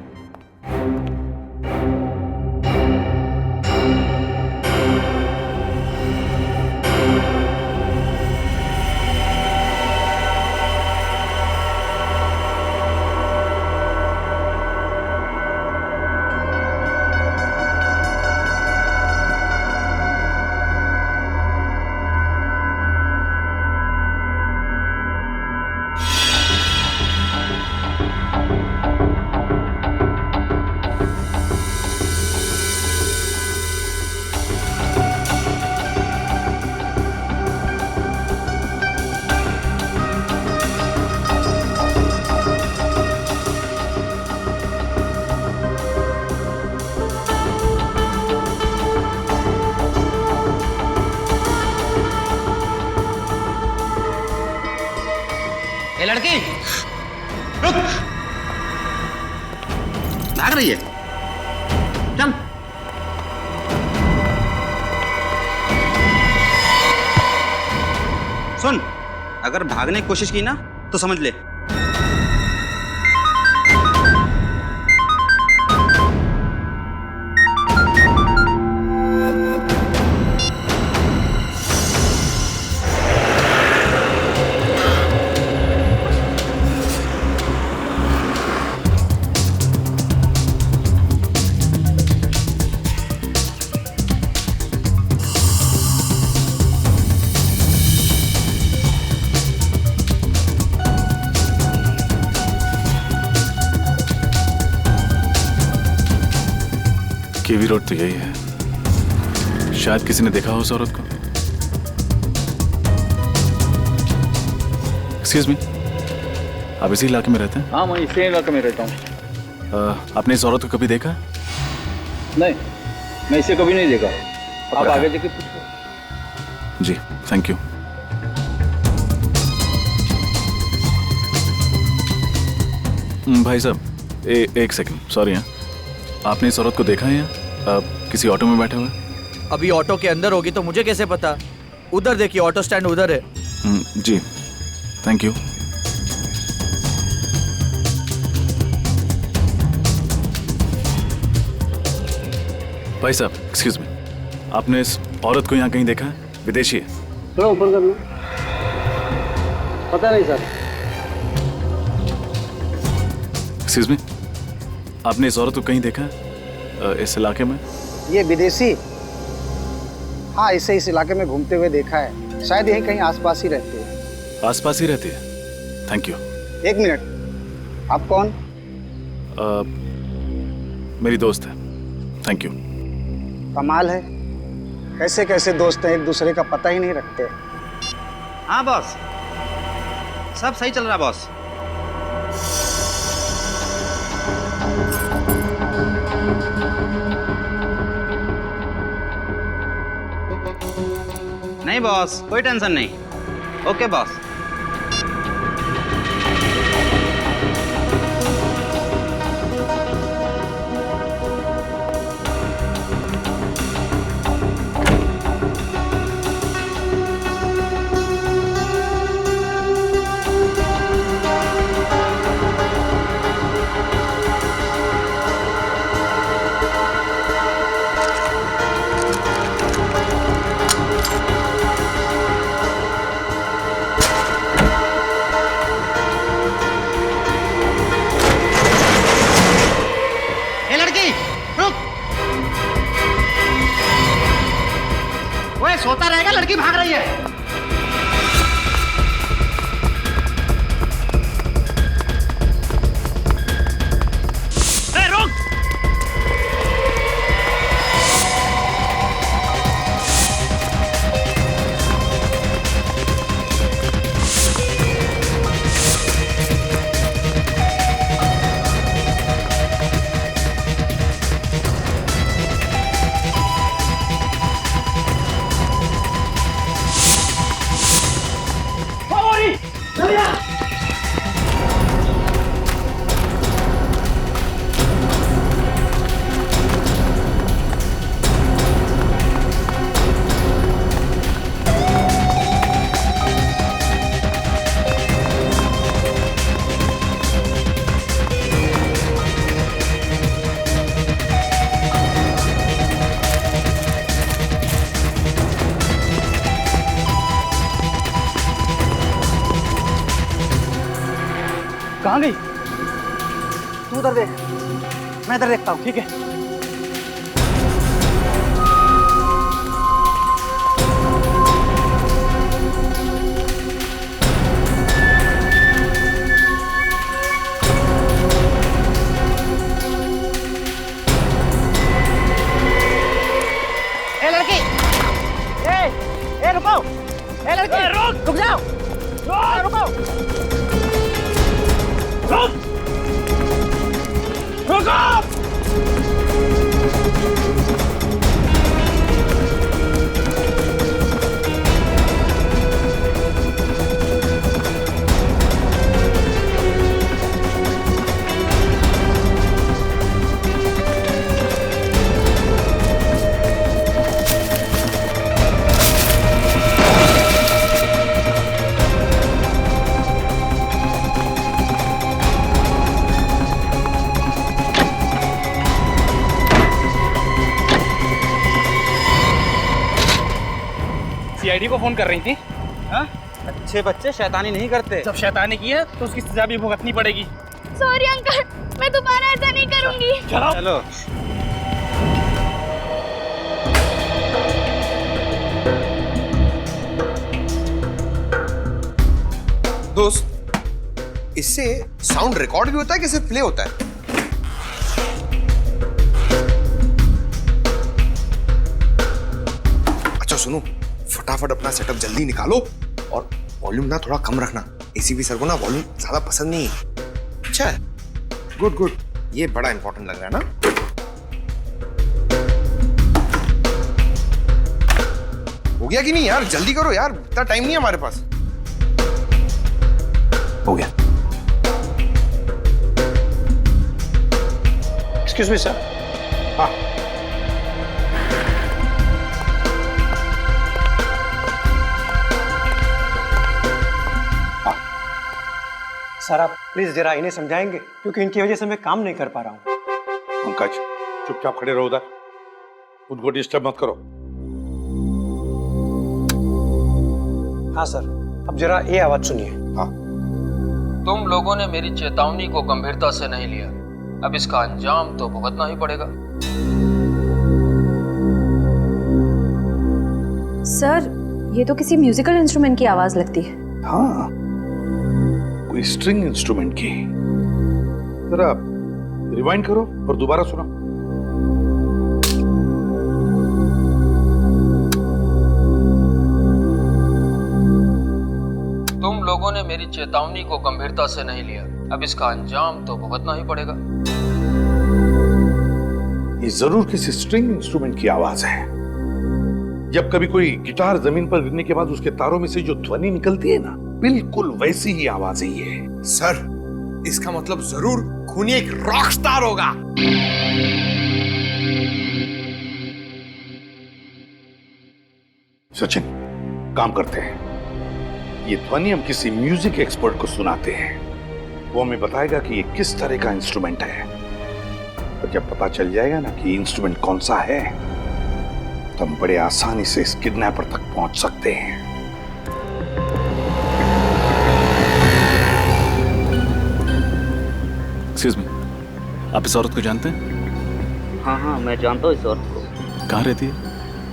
ए लड़की, रुक! भाग रही है? चल। सुन, अगर भागने की कोशिश की ना तो समझ ले। केवी रोड तो यही है। शायद किसी ने देखा हो उस औरत को। एक्सक्यूज मी, आप इसी इलाके में रहते हैं? हाँ, मैं इसी इलाके में रहता हूँ। आपने इस औरत को कभी देखा? नहीं, मैं इसे कभी नहीं देखा। आप आगे जाके पूछो। जी, थैंक यू। भाई साहब, एक सेकंड, सॉरी। हाँ, आपने इस औरत को देखा है यहाँ? किसी ऑटो में बैठे हुए? अभी ऑटो के अंदर होगी तो मुझे कैसे पता? उधर देखिए, ऑटो स्टैंड उधर है। जी, थैंक यू। भाई साहब, एक्सक्यूज मी, आपने इस औरत को यहाँ कहीं देखा है? विदेशी है? थोड़ा ऊपर कर लो। पता नहीं सर। एक्सक्यूज मी, आपने इस औरत को कहीं देखा है इस इलाके में? ये विदेशी? हाँ, इसे इस इलाके में घूमते हुए देखा है। शायद यहीं कहीं आसपास ही रहती है। आसपास ही रहती है? Thank you. एक मिनट, आप कौन? मेरी दोस्त है। Thank you. कमाल है, कैसे कैसे दोस्त हैं, एक दूसरे का पता ही नहीं रखते। हाँ बॉस, सब सही चल रहा है बॉस। नहीं बॉस, कोई टेंशन नहीं। Okay boss. सोता रहेगा, लड़की भाग रही है। रुक! कहाँ गई? तू उधर देख, मैं इधर देखता हूँ, ठीक है? ए लड़की, ए रुको, ए लड़की, रुक जाओ, रुको, रुको! सीआईडी को फोन कर रही थी। हाँ? अच्छे बच्चे शैतानी नहीं करते। जब शैतानी की है तो उसकी सजा भी भुगतनी पड़ेगी। सॉरी अंकल, मैं दोबारा ऐसा नहीं करूंगी। चलो। दोस्त, इससे साउंड रिकॉर्ड भी होता है कि सिर्फ प्ले होता है? अच्छा सुनो, फटाफट अपना सेटअप जल्दी निकालो और वॉल्यूम ना थोड़ा कम रखना। एसीपी सर को ना वॉल्यूम ज्यादा पसंद नहीं है। अच्छा है, गुड गुड, ये बड़ा इंपॉर्टेंट लग रहा है ना। हो गया कि नहीं यार? जल्दी करो यार, इतना टाइम नहीं है हमारे पास। हो गया। Excuse me sir. हाँ, सर आप प्लीज जरा इन्हें समझाएंगे, क्योंकि इनकी वजह से मैं काम नहीं कर पा रहा हूँ। पंकज, चुपचाप खड़े रहो उधर, उनको डिस्टर्ब मत करो। हाँ सर, अब जरा ये आवाज सुनिए। हाँ। तुम लोगों ने मेरी चेतावनी को गंभीरता से नहीं लिया, अब इसका अंजाम तो भुगतना ही पड़ेगा। सर, ये तो किसी म्यूजिकल इंस्ट्रूमेंट की आवाज लगती है। हाँ, कोई स्ट्रिंग इंस्ट्रूमेंट की। जरा रिवाइंड करो और दोबारा सुना। तुम लोगों ने मेरी चेतावनी को गंभीरता से नहीं लिया, अब इसका अंजाम तो भुगतना ही पड़ेगा। ये जरूर किसी स्ट्रिंग इंस्ट्रूमेंट की आवाज है। जब कभी कोई गिटार जमीन पर गिरने के बाद उसके तारों में से जो ध्वनि निकलती है ना, बिल्कुल वैसी ही आवाज है ये। सर, इसका मतलब जरूर खूनी एक रॉक स्टार होगा। सचिन, काम करते हैं, ये ध्वनि हम किसी म्यूजिक एक्सपर्ट को सुनाते हैं। वो हमें बताएगा कि ये किस तरह का इंस्ट्रूमेंट है। और जब पता चल जाएगा ना कि इंस्ट्रूमेंट कौन सा है, तो हम बड़े आसानी से इस किडनैपर तक पहुंच सकते हैं। एक्सक्यूज मी, आप इस औरत को जानते हैं? हाँ हाँ, मैं जानता हूँ इस औरत को। कहाँ रहती है?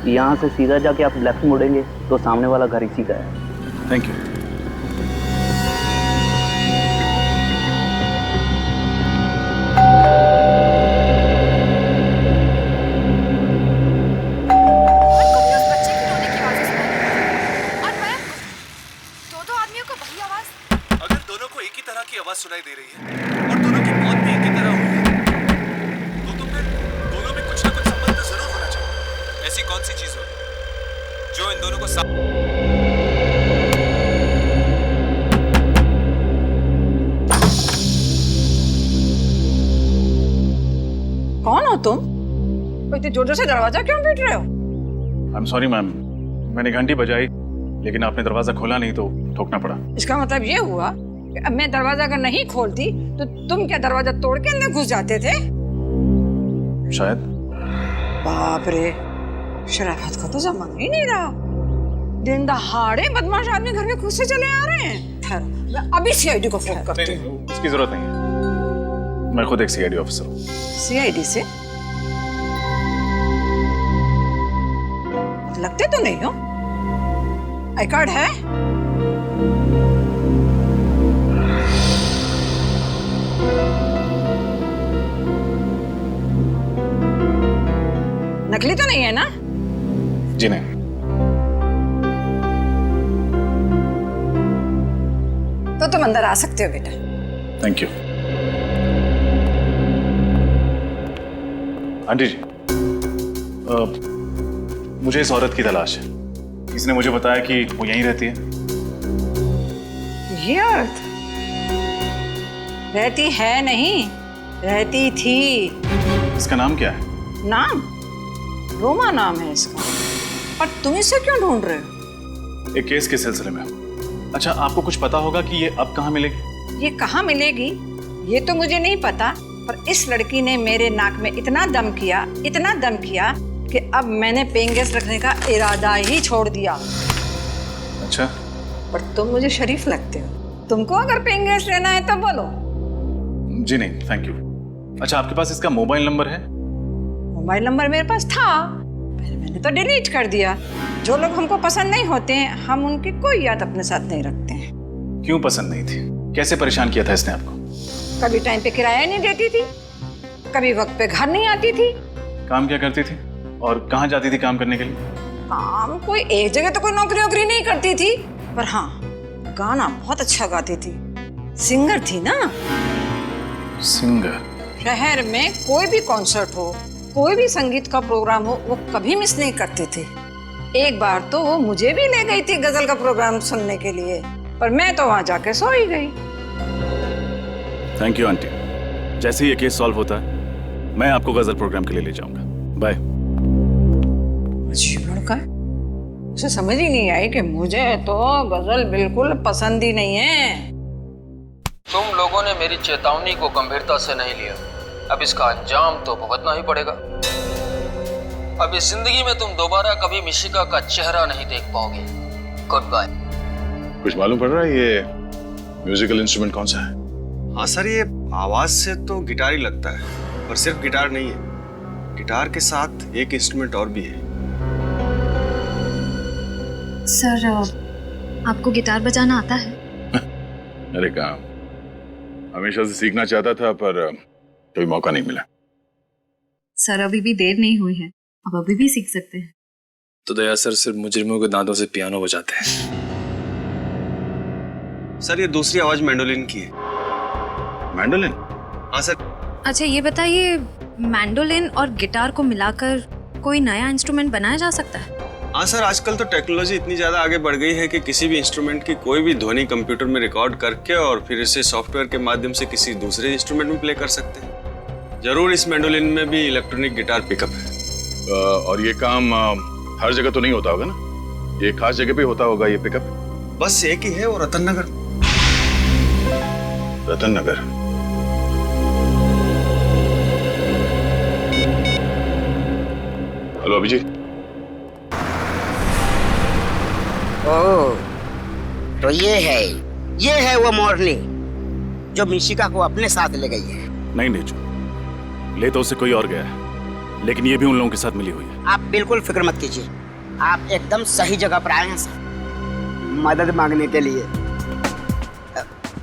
यहाँ से सीधा जाके आप लेफ्ट मुड़ेंगे तो सामने वाला घर इसी का है। Thank you. आवाज सुनाई दे रही है और दोनों की मौत भी एक ही तरह हुई है, तो फिर दोनों में कुछ ना कुछ संबंध तो जरूर होना चाहिए। ऐसी कौन सी चीज होगी जो इन दोनों को कौन हो तुम? इतने जोर जोर से दरवाजा क्यों पीट रहे हो? आई एम सॉरी मैम, मैंने घंटी बजाई लेकिन आपने दरवाजा खोला नहीं तो ठोकना पड़ा। इसका मतलब ये हुआ कि अब मैं दरवाजा अगर नहीं खोलती तो तुम क्या दरवाजा तोड़ के अंदर घुस जाते थे? शायद। बाप रे, शराफत का तो जमाना ही नहीं रहा। दिन दहाड़े बदमाश आदमी घर में खुद से चले आ रहे हैं। ठहरो, मैं अभी सीआईडी को फोन करती हूँ। इसकी जरूरत नहीं है, मैं खुद एक सीआईडी ऑफिसर हूँ। सीआईडी से लगते तो नहीं हो। आई कार्ड है? नकली तो नहीं है ना? जी नहीं। तो तुम अंदर आ सकते हो बेटा। Thank you. आंटी जी, मुझे इस औरत की तलाश है। किसी ने मुझे बताया कि वो यहीं रहती है। ये औरत रहती है नहीं, रहती थी। इसका नाम क्या है? नाम? रोमा नाम है इसका। पर तुम इसे क्यों ढूंढ रहे हो? एक केस के सिलसिले में। अच्छा, आपको कुछ पता होगा कि ये अब कहाँ मिलेगी? ये कहाँ मिलेगी ये तो मुझे नहीं पता, पर इस लड़की ने मेरे नाक में इतना दम किया कि अब मैंने पेइंग गेस्ट रखने का इरादा ही छोड़ दिया। अच्छा। पर तुम मुझे शरीफ लगते हो। तुमको अगर पेइंग गेस्ट लेना है तो बोलो। जी नहीं, थैंक यू। अच्छा, आपके पास इसका मोबाइल नंबर है? मोबाइल नंबर मेरे पास था, पहले मैंने तो डिलीट कर दिया। जो लोग हमको पसंद नहीं होते हैं, हम उनकी कोई याद अपने साथ नहीं रखते हैं। क्यों पसंद नहीं थी? कैसे परेशान किया था इसने आपको? कभी टाइम पे किराया नहीं देती थी, कभी वक्त पे घर नहीं आती थी। काम क्या करती थी और कहाँ जाती थी काम करने के लिए? काम कोई एक जगह तो कोई नौकरी नहीं करती थी, पर हाँ गाना बहुत अच्छा गाती थी। सिंगर थी ना। सिंगर? शहर में कोई भी कॉन्सर्ट हो, कोई भी संगीत का प्रोग्राम हो, वो कभी मिस नहीं करते थे। एक बार तो वो मुझे भी ले गई थी गजल का प्रोग्राम सुनने के लिए, पर मैं तो वहां जाके सो ही गई। Thank you aunty. जैसे ही ये केस सॉल्व होता है मैं आपको गजल प्रोग्राम के लिए ले जाऊंगा। बाय। अजीब लड़का है, उसे समझ ही नहीं आई कि मुझे तो गजल बिल्कुल पसंद ही नहीं है। तुम लोगों ने मेरी चेतावनी को गंभीरता से नहीं लिया, अब इसका अंजाम तो भुगतना ही पड़ेगा। अब इस जिंदगी में तुम दोबारा कभी मिशिका का चेहरा नहीं देख पाओगे। Goodbye. कुछ मालूम पड़ रहा है ये म्यूजिकल इंस्ट्रूमेंट कौन सा है? हाँ सर, ये आवाज से तो गिटार ही लगता है, पर सिर्फ गिटार नहीं है। गिटार के साथ एक इंस्ट्रूमेंट और भी है। सर, आपको गिटार बजाना आता है? अरे काम हमेशा से सीखना चाहता था पर कोई मौका नहीं मिला। सर, अभी भी देर नहीं हुई है, अब अभी भी सीख सकते हैं। तो दया सर सिर्फ मुजरिमों के दांतों से पियानो बजाते हैं। सर, ये दूसरी आवाज मैंडोलिन की है। मैंडोलिन? हाँ सर। अच्छा, ये बताइए, मैंडोलिन और गिटार को मिलाकर कोई नया इंस्ट्रूमेंट बनाया जा सकता है? हाँ सर, आजकल तो टेक्नोलॉजी इतनी ज्यादा आगे बढ़ गई है कि किसी भी इंस्ट्रूमेंट की कोई भी ध्वनि कंप्यूटर में रिकॉर्ड करके और फिर इसे सॉफ्टवेयर के माध्यम से किसी दूसरे इंस्ट्रूमेंट में प्ले कर सकते हैं। जरूर इस मैंडोलिन में भी इलेक्ट्रॉनिक गिटार पिकअप है। और ये काम हर जगह तो नहीं होता होगा ना? ये खास जगह पे होता होगा ये पिकअप? बस एक ही है, वो रतन नगर। रतन नगर? हेलो अभिजीत। ओह, तो ये है वो मोरनी जो मिशिका को अपने साथ ले गई है। नहीं नेचू, ले तो उससे कोई और गया है, लेकिन ये भी उन लोगों के साथ मिली हुई है। आप बिल्कुल फिक्र मत कीजिए, आप एकदम सही जगह पर आए हैं सर, मदद मांगने के लिए।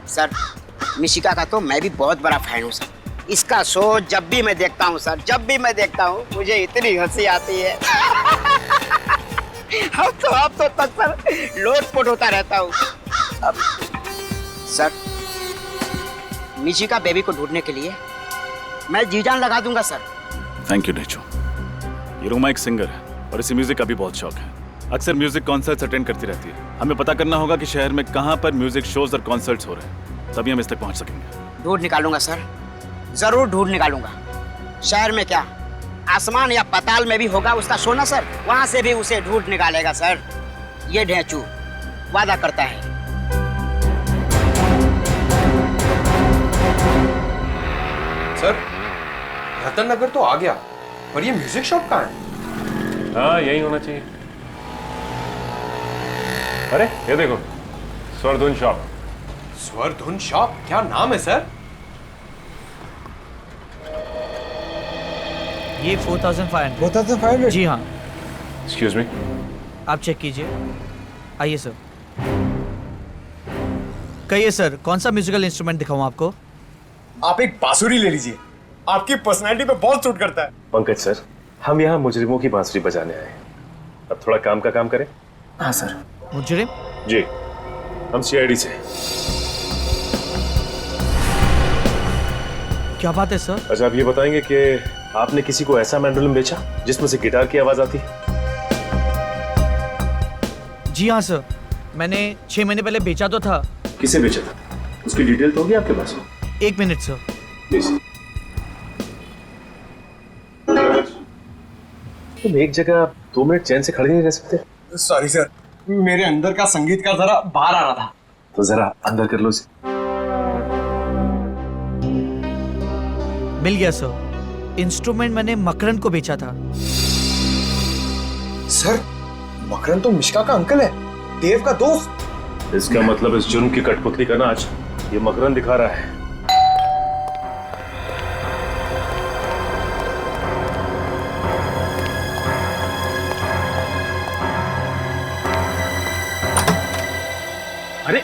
सर, मिशिका का तो मैं भी बहुत बड़ा फैन हूँ सर। इसका शो जब भी मैं देखता हूँ सर, जब भी मैं देखता हूँ मुझे इतनी हंसी आती है। अब तो तक सर लोटपोट होता रहता हूँ। अब सर, मिशिका बेबी को ढूंढने के लिए मैं जी जान लगा दूंगा सर। Thank you नेचो। ये रोमा एक सिंगर है और इसे म्यूजिक का भी बहुत शौक है। अक्सर म्यूजिक कॉन्सर्ट्स अटेंड करती रहती है। हमें पता करना होगा कि शहर में कहाँ पर म्यूजिक शोज और कॉन्सर्ट्स हो रहे हैं, तभी हम इस तक पहुँच सकेंगे। ढूंढ निकालूंगा सर, जरूर ढूंढ निकालूंगा। शहर में क्या, आसमान या पाताल में भी होगा उसका शो ना सर, वहां से भी उसे ढूंढ निकालेगा सर। ये ढेंचू वादा करता है। सर, रतन नगर तो आ गया, पर ये म्यूजिक शॉप कहाँ है? हाँ, यही होना चाहिए। अरे ये देखो, स्वरधुन शॉप। स्वरधुन शॉप? क्या नाम है सर? ये 4500। 4500? जी हाँ। एक्सक्यूज मी, आप चेक कीजिए। आइए सर। कहिए सर, कौन सा म्यूजिकल इंस्ट्रूमेंट दिखाऊं आपको? आप एक बांसुरी ले लीजिए, आपकी पर्सनैलिटी पे बहुत सूट करता है। पंकज सर, हम यहाँ मुजरिमों की बांसुरी बजाने आए हैं। अब थोड़ा काम का काम करें। हाँ सर। मुजरिम? जी, हम सीआईडी से। क्या बात है सर? अच्छा, आप ये बताएंगे कि आपने किसी को ऐसा मैंडोलिन बेचा जिसमें से गिटार की आवाज आती? जी हाँ सर, मैंने 6 महीने पहले बेचा तो था। किसे बेचा था? उसकी डिटेल तो होगी आपके पास? 1 मिनट सर। प्लीज। तुम एक जगह 2 मिनट चैन से खड़े नहीं रह सकते? सॉरी सर, मेरे अंदर का संगीत का जरा बाहर आ रहा था। तो जरा अंदर कर लो इसे। मिल गया सर। इंस्ट्रूमेंट मैंने मकरंद को बेचा था। सर, मकरंद तो मिशिका का अंकल है, देव का दोस्त। इसका मतलब इस जुर्म की कठपुतली का नाच ये मकरंद दिखा रहा है। अरे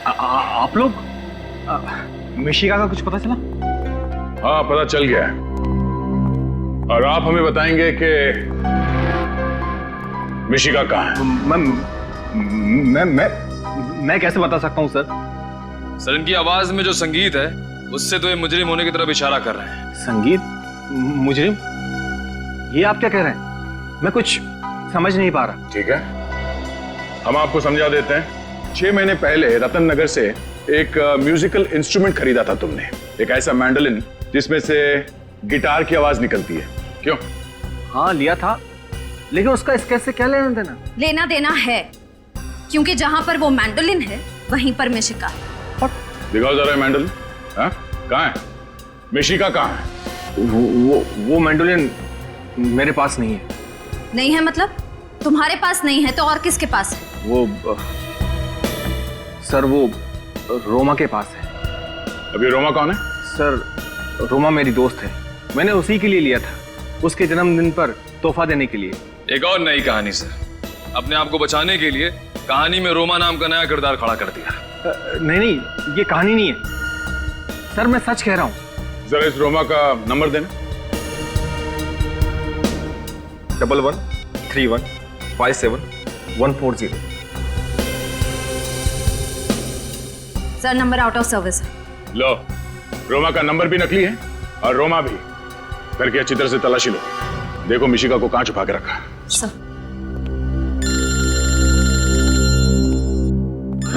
आप लोग, मिशिका का कुछ पता चला? हाँ, पता चल गया है। और आप हमें बताएंगे कि मिशिका कहाँ है? मैं कैसे बता सकता हूँ सर? सर, इनकी आवाज में जो संगीत है उससे तो ये मुजरिम होने की तरफ इशारा कर रहे हैं। संगीत? मुजरिम? ये आप क्या कह रहे हैं? मैं कुछ समझ नहीं पा रहा। ठीक है, हम आपको समझा देते हैं। 6 महीने पहले रतन नगर से एक म्यूजिकल इंस्ट्रूमेंट खरीदा था तुमने, एक ऐसा मैंडोलिन जिसमें से गिटार की आवाज निकलती है, क्यों? हाँ, लिया था, लेकिन उसका इसके से क्या लेना देना? लेना देना है, क्योंकि जहां पर वो मैंडोलिन है वहीं पर मिशिका है। दिखाओ जरा मैंडोलिन। हाँ, कहाँ है? मिशिका कहाँ है? वो मैंडोलिन मेरे पास नहीं है। नहीं है मतलब? तुम्हारे पास नहीं है तो और किसके पास है? वो सर, वो रोमा के पास है। अभी रोमा कौन है? सर, रोमा मेरी दोस्त है, मैंने उसी के लिए लिया था, उसके जन्मदिन पर तोहफा देने के लिए। एक और नई कहानी सर, अपने आप को बचाने के लिए कहानी में रोमा नाम का नया किरदार खड़ा कर दिया। नहीं, ये कहानी नहीं है सर, मैं सच कह रहा हूँ। जरा इस रोमा का नंबर देना। 113157 sir, number out of service है। लो, रोमा का नंबर भी नकली है और रोमा भी। करके अच्छी तरह से तलाशी लो, देखो मिशिका को कहां छुपा के रखा। सर।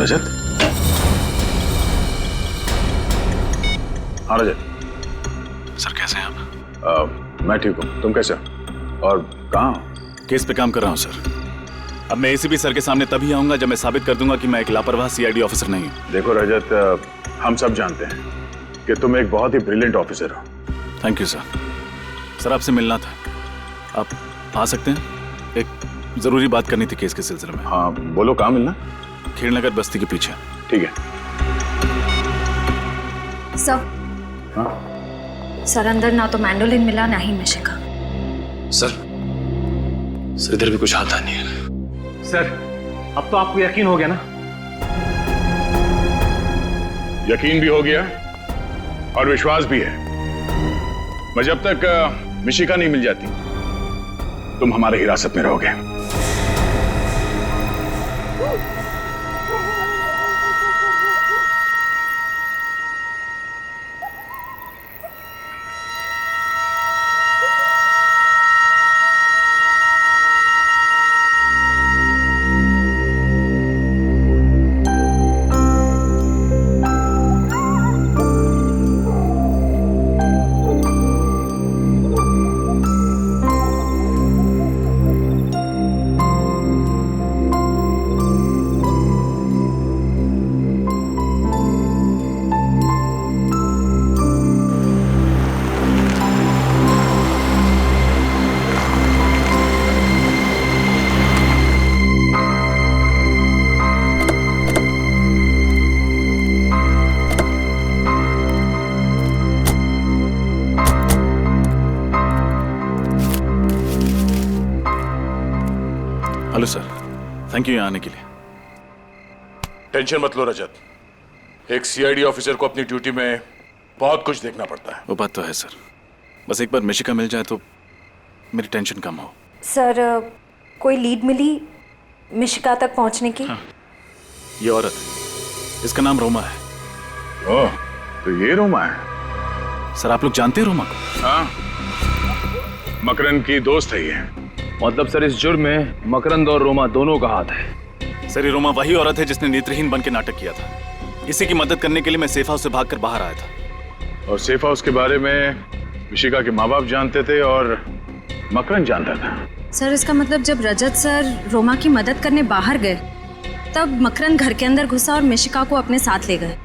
रजत? हाँ रजत। सर, कैसे हैं आप? मैं ठीक हूँ, तुम कैसे हो? और कहाँ? केस पे काम कर रहा हूँ सर। अब मैं एसीपी सर के सामने तभी आऊंगा जब मैं साबित कर दूंगा कि मैं एक लापरवाह सीआईडी ऑफिसर नहीं हूँ। देखो रजत, हम सब जानते हैं कि तुम एक बहुत ही ब्रिलियंट ऑफिसर हो। Thank you sir. सर, आपसे मिलना था, आप आ सकते हैं? एक जरूरी बात करनी थी केस के सिलसिले में। हाँ बोलो, कहाँ मिलना? खेड़नगर बस्ती के पीछे। ठीक है। सर। हाँ? सर, अंदर ना तो मैंडोलिन मिला ना ही मिशिका। सर, सर इधर भी कुछ आता नहीं है। सर अब तो आपको यकीन हो गया ना? यकीन भी हो गया और विश्वास भी है। मैं जब तक मिशिका नहीं मिल जाती तुम हमारे हिरासत में रहोगे। हेलो सर, थैंक यू यहाँ आने के लिए। टेंशन मत लो रजत, एक सीआईडी ऑफिसर को अपनी ड्यूटी में बहुत कुछ देखना पड़ता है। वो बात तो है सर, बस एक बार मिशिका मिल जाए तो मेरी टेंशन कम हो। सर कोई लीड मिली मिशिका तक पहुंचने की? हाँ, ये औरत है, इसका नाम रोमा है। ओह, तो ये रोमा है? सर आप लोग जानते हैं रोमा को? हाँ, मकरंद की दोस्त है ये। मतलब सर इस जुर्म में मकरंद और रोमा दोनों का हाथ है। सर ये रोमा वही औरत है जिसने नेत्रहीन बन के नाटक किया था। इसी की मदद करने के लिए मैं सेफ हाउस से भागकर बाहर आया था। और सेफ हाउस के बारे में मिशिका के माँ बाप जानते थे और मकरंद जानता था। सर इसका मतलब जब रजत सर रोमा की मदद करने बाहर गए तब मकरंद घर के अंदर घुसा और मिशिका को अपने साथ ले गए।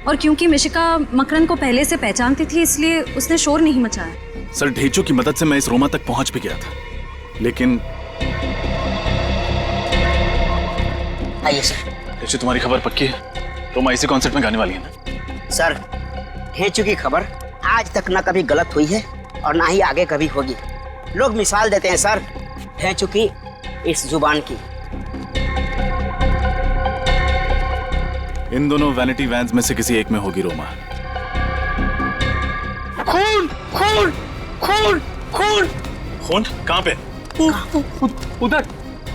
और क्योंकि मिशिका मकरंद को पहले से पहचानती थी इसलिए उसने शोर नहीं मचाया। सर ढेंचों की मदद से मैं इस रोमा तक पहुंच भी गया था, लेकिन आइए सर। ढेंचो तुम्हारी खबर पक्की है? रोमा इसी कॉन्सर्ट में गाने वाली है ना? सर ढेंचो की खबर आज तक ना कभी गलत हुई है और ना ही आगे कभी होगी। लोग मिसाल देते हैं सर ढेंचो की इस जुबान की। इन दोनों वैनिटी वैन्स में से किसी एक में होगी रोमा। खून खून खून खून खून कहाँ पे? उधर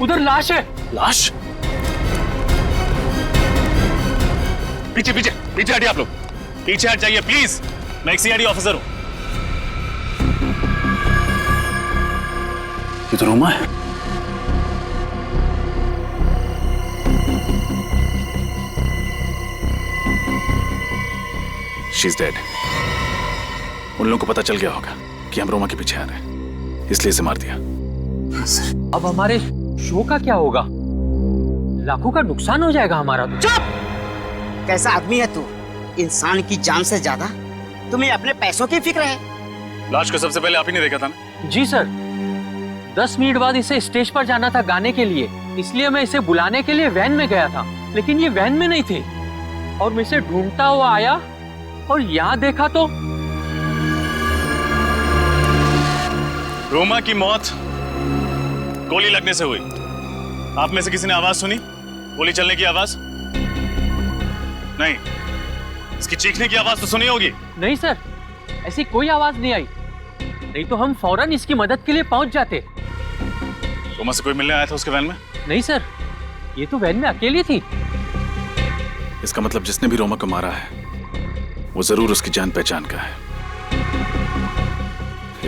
उधर लाश है। लाश? पीछे पीछे पीछे हटिए, आप लोग पीछे हट जाइए प्लीज। मैं एक सीआईडी ऑफिसर हूं। ये तो रोमा है। She is dead. उन लोगों को पता चल गया होगा कि हम रोमा के पीछे आ रहे हैं, इसलिए इसे मार दिया। अब हमारे शो का क्या होगा? लाखों का नुकसान हो जाएगा हमारा। तो चुप! कैसा आदमी है तू? इंसान की जान से ज्यादा तुम्हें अपने पैसों की फिक्र है। लाश को सबसे पहले आप ही ने देखा था ना? जी सर, 10 मिनट बाद इसे स्टेज पर जाना था गाने के लिए, इसलिए मैं इसे बुलाने के लिए वैन में गया था, लेकिन ये वैन में नहीं थे और मैं इसे ढूंढता हुआ आया और यहाँ देखा तो रोमा की मौत गोली लगने से हुई। आप में से किसी ने आवाज सुनी? गोली चलने की आवाज? नहीं। इसकी चीखने की आवाज तो सुनी होगी? नहीं सर, ऐसी कोई आवाज नहीं आई, नहीं तो हम फौरन इसकी मदद के लिए पहुंच जाते। रोमा से कोई मिलने आया था उसके वैन में? नहीं सर, ये तो वैन में अकेली थी। इसका मतलब जिसने भी रोमा को मारा है वो जरूर उसकी जान पहचान का है।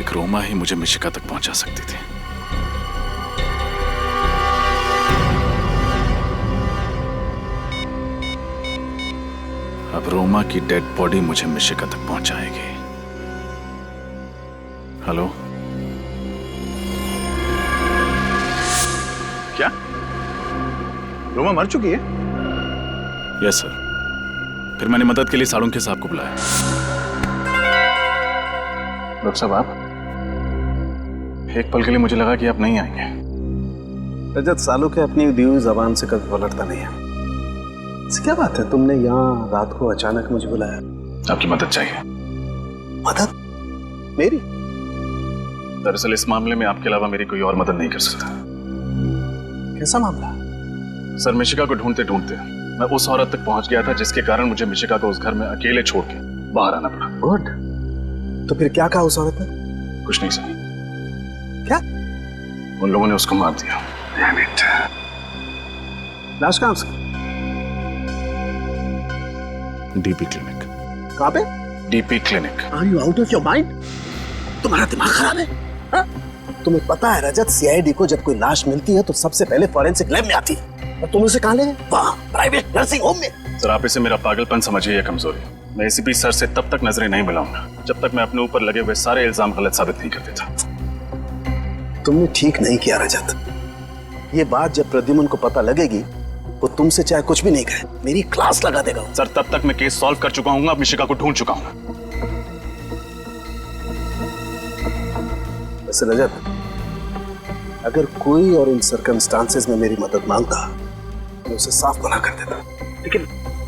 एक रोमा ही मुझे मिशिका तक पहुंचा सकती थी। अब रोमा की डेड बॉडी मुझे मिशिका तक पहुंचाएगी। हेलो? क्या रोमा मर चुकी है? Yes sir. फिर मैंने मदद के लिए सालुंखे साहब को बुलाया। डॉक्टर साहब आप? एक पल के लिए मुझे लगा कि आप नहीं आएंगे। रजत, सालुंखे अपनी दी हुई जबान से कभी पलटता नहीं है। क्या बात है, तुमने यहाँ रात को अचानक मुझे बुलाया? आपकी मदद चाहिए। मदद? मेरी? दरअसल इस मामले में आपके अलावा मेरी कोई और मदद नहीं कर सकता। कैसा मामला? सर मिशिका को ढूंढते ढूंढते मैं उस औरत तक पहुंच गया था जिसके कारण मुझे मिशिका को उस घर में अकेले छोड़ के बाहर आना पड़ा। गुड। तो फिर क्या कहा उस औरत ने? कुछ नहीं सर। क्या? उन लोगों ने उसको मार दिया। लाश कहाँ उसकी? DP clinic. कहाँ पे? DP clinic. Are you out of your mind? तुम्हारा दिमाग खराब है? हाँ? तुम्हें पता है रजत, सीआईडी को जब कोई लाश मिलती है तो सबसे पहले फॉरेंसिक लैब में आती है, और तुम उसे कहाँ ले गए? वहाँ प्राइवेट नर्सिंग होम में। सर आप इसे मेरा पागलपन समझिए या कमजोरी। मैं एसीपी सर से तब तक नजरें नहीं मिलाऊंगा जब तक मैं अपने ऊपर लगे हुए सारे इल्जाम गलत साबित नहीं कर देता। तुमने ठीक नहीं किया रजत। ये बात जब प्रद्युमन को पता लगेगी वो तुमसे चाहे कुछ भी नहीं कहे मेरी क्लास लगा देगा। सर तब तक मैं केस सॉल्व कर चुका हूँ, अब मिशिका को ढूंढ चुका हूँ। वैसे रजत, अगर कोई और इन सर्कमस्टांसेस में मेरी मदद मांगता मैं उसे साफ मना कर देता, लेकिन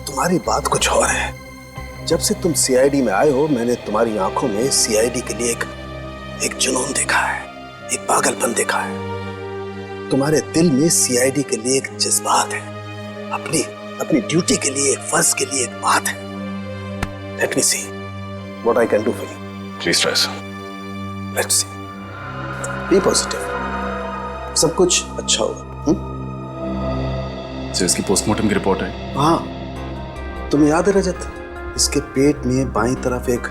तुम्हारी बात कुछ और है। जब से तुम सीआईडी में आए हो मैंने तुम्हारी आंखों में सीआईडी के लिए एक जुनून देखा है, एक पागलपन देखा है। तुम्हारे दिल में सीआईडी के लिए एक जज्बात है, अपनी ड्यूटी के लिए, एक फर्ज के लिए एक बात है। Let me see what I can do for you. Please try sir. Let's see. Be positive, सब कुछ अच्छा होगा। सर इसकी पोस्टमार्टम की रिपोर्ट है। हाँ, तुम्हें याद है रजत, इसके पेट में बाईं तरफ एक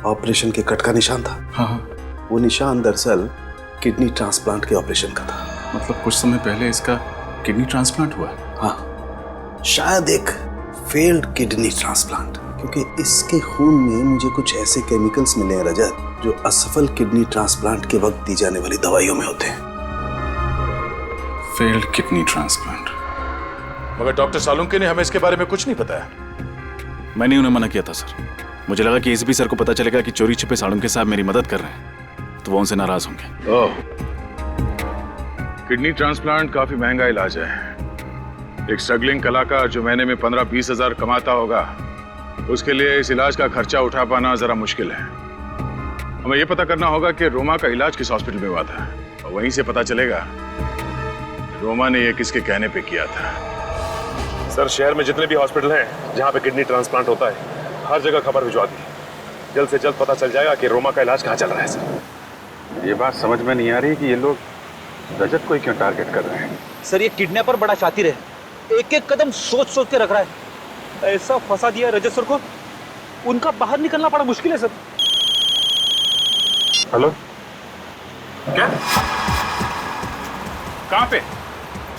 ऑपरेशन के कट का निशान था। हाँ। वो निशान दरअसल किडनी ट्रांसप्लांट के ऑपरेशन का था। मतलब कुछ समय पहले इसका किडनी ट्रांसप्लांट हुआ? हाँ, शायद एक फेल्ड किडनी ट्रांसप्लांट, क्योंकि इसके खून में मुझे कुछ ऐसे केमिकल्स मिले हैं रजत जो असफल किडनी ट्रांसप्लांट के वक्त दी जाने वाली दवाइयों में होते हैं। Failed kidney transplant. मगर डॉक्टर सालुंके ने हमें इसके बारे में कुछ नहीं बताया। मैंने उन्हें मना किया था सर। मुझे लगा कि एसीपी सर को पता चलेगा कि चोरी छिपे सालुंके साहब मेरी मदद कर रहे हैं तो वो उनसे नाराज होंगे। ओह, किडनी ट्रांसप्लांट काफी महंगा इलाज है। एक स्ट्रगलिंग कलाकार जो महीने में 15-20 हजार कमाता होगा उसके लिए इस इलाज का खर्चा उठा पाना जरा मुश्किल है। हमें यह पता करना होगा कि रोमा का इलाज किस हॉस्पिटल में हुआ था, और वहीं से पता चलेगा रोमा ने यह किसके कहने पे किया था। सर शहर में जितने भी हॉस्पिटल हैं जहाँ पे किडनी ट्रांसप्लांट होता है हर जगह खबर भिजवा दी। जल्द से जल्द पता चल जाएगा कि रोमा का इलाज कहाँ चल रहा है। सर ये बात समझ में नहीं आ रही कि ये लोग रजत को ही क्यों टारगेट कर रहे हैं। सर ये किडनैपर बड़ा शातिर है, एक एक कदम सोच सोच के रख रहा है। ऐसा फंसा दिया रजत सर को, उनका बाहर निकलना बड़ा मुश्किल है सर। हेलो, क्या? कहाँ पे?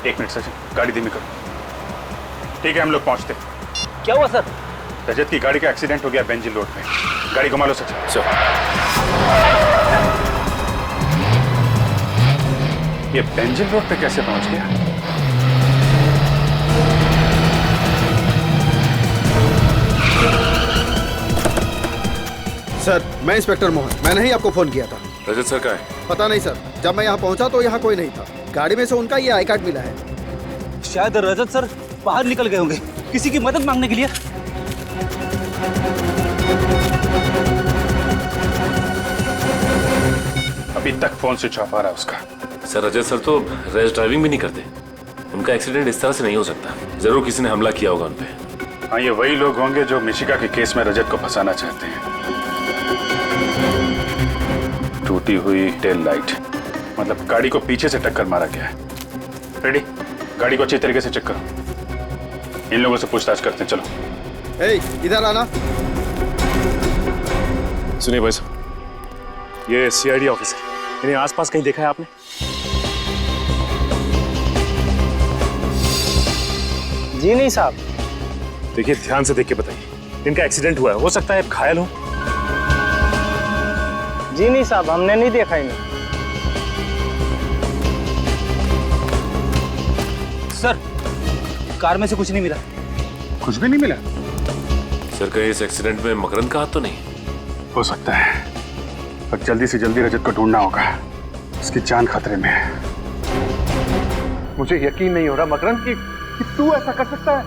एक मिनट सचिन, गाड़ी धीमी करो। ठीक है हम लोग पहुंचते। क्या हुआ सर? रजत की गाड़ी का एक्सीडेंट हो गया बेंजिल रोड पे। गाड़ी घुमा लो सचिन। ये बेंजिल रोड पे कैसे पहुंच गया? सर, मैं इंस्पेक्टर मोहन, मैंने ही आपको फोन किया था। रजत सर का है? पता नहीं सर, जब मैं यहाँ पहुंचा तो यहाँ कोई नहीं था। गाड़ी में से उनका ये आई कार्ड मिला है। शायद रजत सर बाहर निकल गए होंगे किसी की मदद मांगने के लिए। अभी तक फोन स्विच ऑफ आ रहा है उसका। सर रजत सर तो रेस ड्राइविंग भी नहीं करते। उनका एक्सीडेंट इस तरह से नहीं हो सकता। जरूर किसी ने हमला किया होगा उनपे। हाँ ये वही लोग होंगे जो मिशिका के केस में रजत को फंसाना चाहते हैं। टूटी हुई टेल लाइट, मतलब गाड़ी को पीछे से टक्कर मारा गया है। रेडी, गाड़ी को अच्छी तरीके से चेक करो। इन लोगों से पूछताछ करते हैं। चलो इधर आना। सुनिए भाई साहब, ये सीआईडी ऑफिस है। इन्हें आसपास कहीं देखा है आपने? जी नहीं साहब। देखिए ध्यान से देख के बताइए। इनका एक्सीडेंट हुआ है, हो सकता है आप घायल हो। जी नहीं साहब, हमने नहीं देखा इन्हें। सर कार में से कुछ नहीं मिला। कुछ भी नहीं मिला? सर कहीं इस एक्सीडेंट में मकरंद का हाथ तो नहीं? हो सकता है, पर जल्दी से जल्दी रजत को ढूंढना होगा। उसकी जान खतरे में है। मुझे यकीन नहीं हो रहा मकरंद कि तू ऐसा कर सकता है।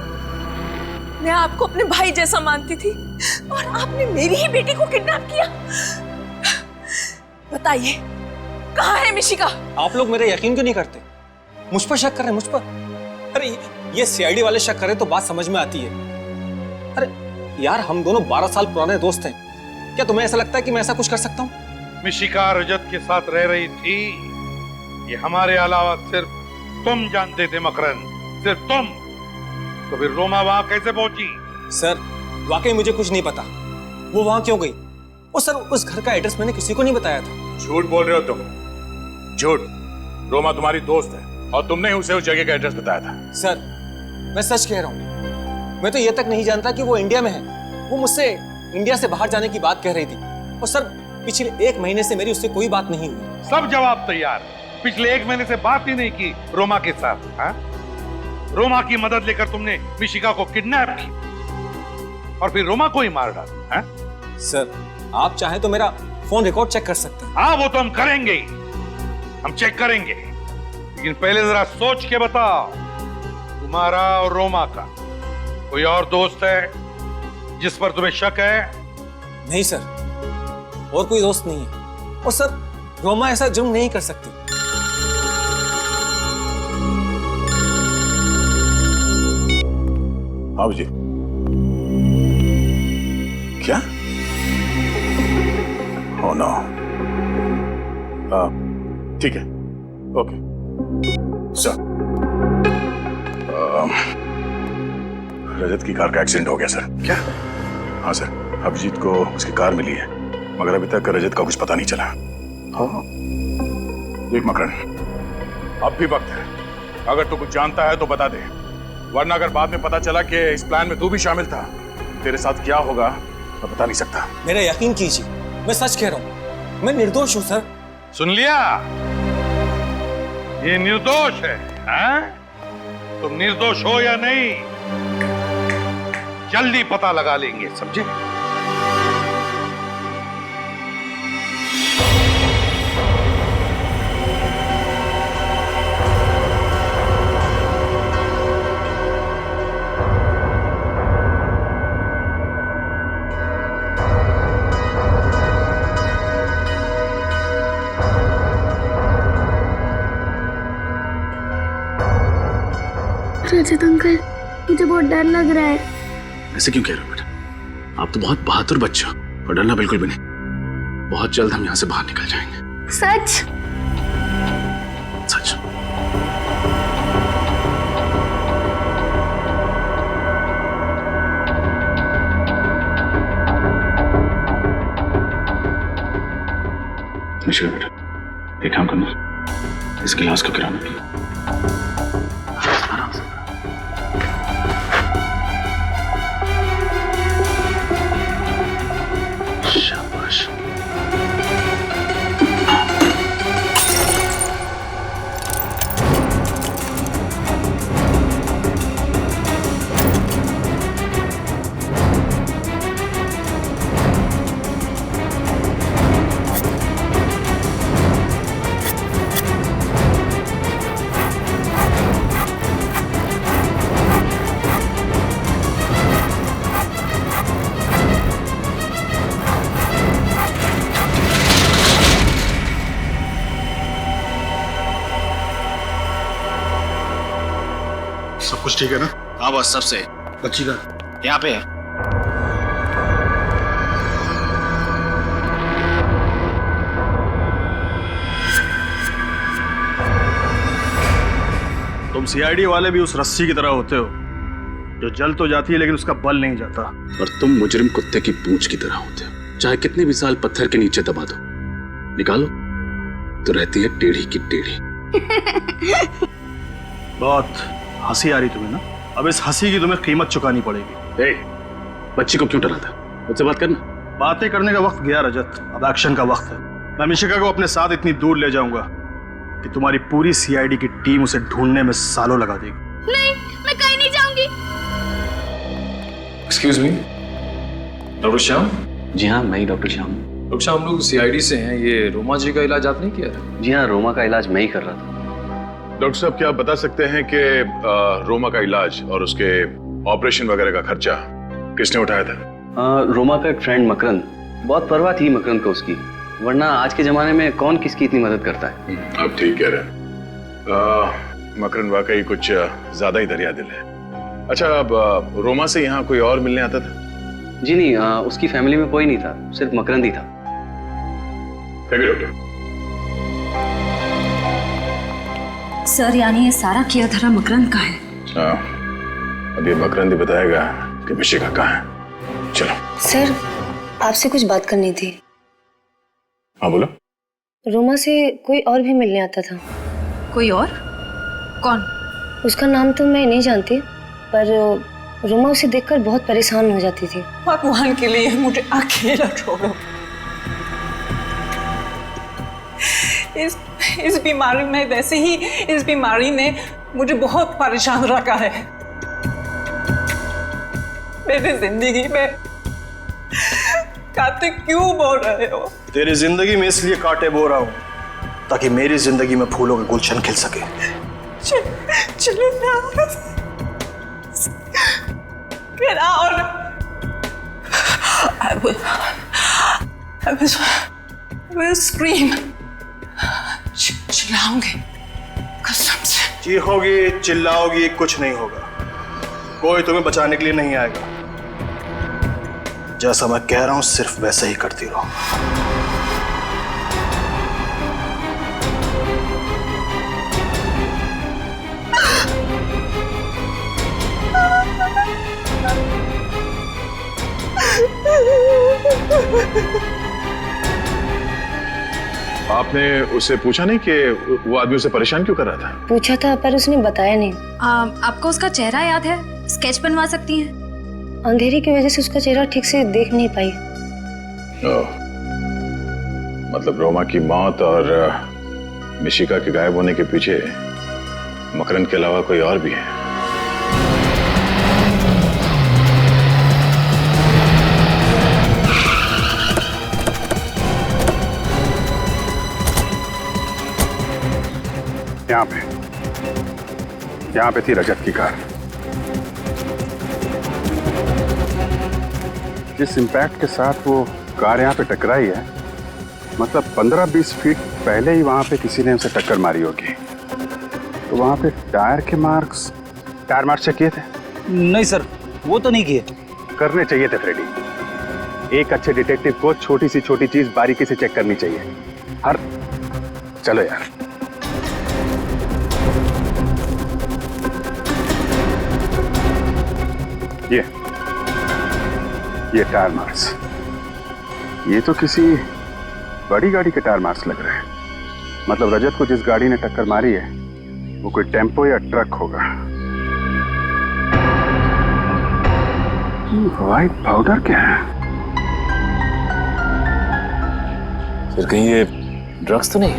मैं आपको अपने भाई जैसा मानती थी और आपने मेरी ही बेटी को किडनैप किया। बताइए कहाँ है मिशिका? आप लोग मेरा यकीन क्यों नहीं करते? मुझ पर शक कर रहे हैं, मुझ पर? अरे ये सीआईडी वाले शक करे तो बात समझ में आती है। अरे यार, हम दोनों 12 साल पुराने दोस्त हैं। क्या तुम्हें ऐसा लगता है कि मैं ऐसा कुछ कर सकता हूँ? मिशिका रजत के साथ रह रही थी, ये हमारे अलावा सिर्फ तुम जानते थे मकरन, सिर्फ तुम। तो फिर रोमा वहां कैसे पहुंची? सर वाकई मुझे कुछ नहीं पता, वो वहां क्यों गई? और सर उस घर का एड्रेस मैंने किसी को नहीं बताया था। झूठ बोल रहे हो तुम, झूठ। रोमा तुम्हारी दोस्त है और तुमने उसे उस जगह का एड्रेस बताया था। सर मैं सच कह रहा हूँ, मैं तो ये तक नहीं जानता कि वो इंडिया में है। वो मुझसे इंडिया से बाहर जाने की बात कह रही थी। और सर पिछले 1 महीने से मेरी उससे कोई बात नहीं हुई। सब जवाब तैयार। पिछले 1 महीने से बात ही नहीं की रोमा के साथ। हाँ? रोमा की मदद लेकर तुमने मिशिका को किडनैप की और फिर रोमा को ही मार डाला। हाँ? सर आप चाहें तो मेरा फोन रिकॉर्ड चेक कर सकते हैं। हाँ वो तो हम करेंगे ही, हम चेक करेंगे। लेकिन पहले जरा सोच के बताओ, तुम्हारा और रोमा का कोई और दोस्त है जिस पर तुम्हें शक है? नहीं सर, और कोई दोस्त नहीं है। और सर रोमा ऐसा जुर्म नहीं कर सकती। हाँ जी। क्या? Oh no. ठीक है, ओके सर। रजत की कार का एक्सीडेंट हो गया सर। क्या? हाँ सर, अभिजीत को उसकी कार मिली है, मगर अभी तक रजत का कुछ पता नहीं चला। हाँ देख मकरन, अब भी वक्त है। अगर तू कुछ जानता है तो बता दे, वरना अगर बाद में पता चला कि इस प्लान में तू भी शामिल था, तेरे साथ क्या होगा मैं बता नहीं सकता। मेरा यकीन कीजिए, मैं सच कह रहा हूँ, मैं निर्दोष हूँ सर। सुन लिया? ये निर्दोष है। हाँ? तुम निर्दोष हो या नहीं, जल्दी पता लगा लेंगे, समझे? रजत अंकल, मुझे बहुत डर लग रहा है। ऐसे क्यों कह रहे हो बेटा? आप तो बहुत बहादुर बच्चे हो और डरना बिल्कुल भी नहीं। बहुत जल्द हम यहाँ से बाहर निकल जाएंगे। सच? सच। मिशिका बेटा, एक काम करना, इस गिलास को गिराना। आराम से। शाबाश। सब कुछ ठीक है ना? हाँ बस, सबसे। बच्ची का यहाँ पे है। तुम सीआईडी वाले भी उस रस्सी की तरह होते हो जो जल तो जाती है लेकिन उसका बल नहीं जाता। और तुम मुजरिम कुत्ते की पूंछ की तरह होते हो, चाहे कितने भी साल पत्थर के नीचे दबा दो, निकालो तो रहती है टेढ़ी की टेढ़ी। बहुत हंसी आ रही तुम्हें ना? अब इस हंसी की तुम्हें कीमत चुकानी पड़ेगी। ए, बच्ची को क्यों डराता? मुझसे बात करना। बातें करने का वक्त गया रजत, अब एक्शन का वक्त है। मैं मिशिका को अपने साथ इतनी दूर ले जाऊंगा कि तुम्हारी पूरी सीआईडी की टीम उसे ढूंढने में सालों लगा देगी। नहीं, मैं कहीं नहीं जाऊंगी। Excuse me, doctor Shyam? जी हाँ, मैं ही डॉक्टर श्याम। डॉक्टर श्याम, हम लोग सीआईडी से हैं। ये रोमा जी का इलाज आपने किया था? जी हाँ, रोमा का इलाज मैं ही कर रहा था। डॉक्टर साहब, क्या आप बता सकते हैं कि रोमा का इलाज और उसके ऑपरेशन वगैरह का खर्चा किसने उठाया था? रोमा का एक फ्रेंड मकरन, बहुत परवाह थी मकरन को उसकी, वरना आज के जमाने में कौन किसकी इतनी मदद करता है। आप ठीक कह रहे हैं। मकरन वाकई कुछ ज्यादा ही दरिया दिल है। अच्छा, अब रोमा से यहाँ कोई और मिलने आता था? जी नहीं, उसकी फैमिली में कोई नहीं था, सिर्फ मकरंद ही था। Thank you doctor. सर यानी ये सारा किया धरा मकरंद का है? हाँ, अब ये मकरंद ही बताएगा कि मिशिका कहाँ है। चलो। सर, आपसे कुछ बात करनी थी। हाँ बोलो। रोमा से कोई और भी मिलने आता था। कोई और? कौन? उसका नाम तो मैं नहीं जानती, पर रोमा उसे देखकर बहुत परेशान हो जाती थी। भगवान के लिए मुझे अकेला छोड़ो। इस बीमारी में, वैसे ही इस बीमारी ने मुझे बहुत परेशान रखा है। मेरी जिंदगी में कांटे क्यों बो रहे हो? तेरी जिंदगी में इसलिए कांटे बो रहा हूँ ताकि मेरी जिंदगी में फूलों का गुलशन खिल सके। चलो ना। Get out. I will scream. चिल्लाऊंगी कसम से। चीखोगी, चिल्लाओगी, कुछ नहीं होगा। कोई तुम्हें बचाने के लिए नहीं आएगा। जैसा मैं कह रहा हूं सिर्फ वैसा ही करती रहो। आपने उससे पूछा नहीं कि वो आदमी उसे परेशान क्यों कर रहा था? पूछा था पर उसने बताया नहीं। आपको उसका चेहरा याद है? स्केच बनवा सकती हैं? अंधेरे की वजह से उसका चेहरा ठीक से देख नहीं पाई। मतलब रोमा की मौत और मिशिका के गायब होने के पीछे मकरंद के अलावा कोई और भी है। यहाँ पे थी रजत की कार। जिस इम्पैक्ट के साथ वो कार यहाँ पे टकराई है, मतलब 15-20 फीट पहले ही वहाँ पे किसी ने उसे टक्कर मारी होगी। तो वहाँ पे टायर मार्क्स चेक किए थे? नहीं सर, वो तो नहीं किए। करने चाहिए थे फ्रेडी। एक अच्छे डिटेक्टिव को छोटी सी छोटी चीज बारीकी से चेक करनी चाहिए। चलो यार। ये टायर मार्क्स, ये तो किसी बड़ी गाड़ी के टायर मार्क्स लग रहे हैं। मतलब रजत को जिस गाड़ी ने टक्कर मारी है वो कोई टेम्पो या ट्रक होगा। व्हाइट पाउडर क्या है? सर कहीं ये ड्रग्स तो नहीं?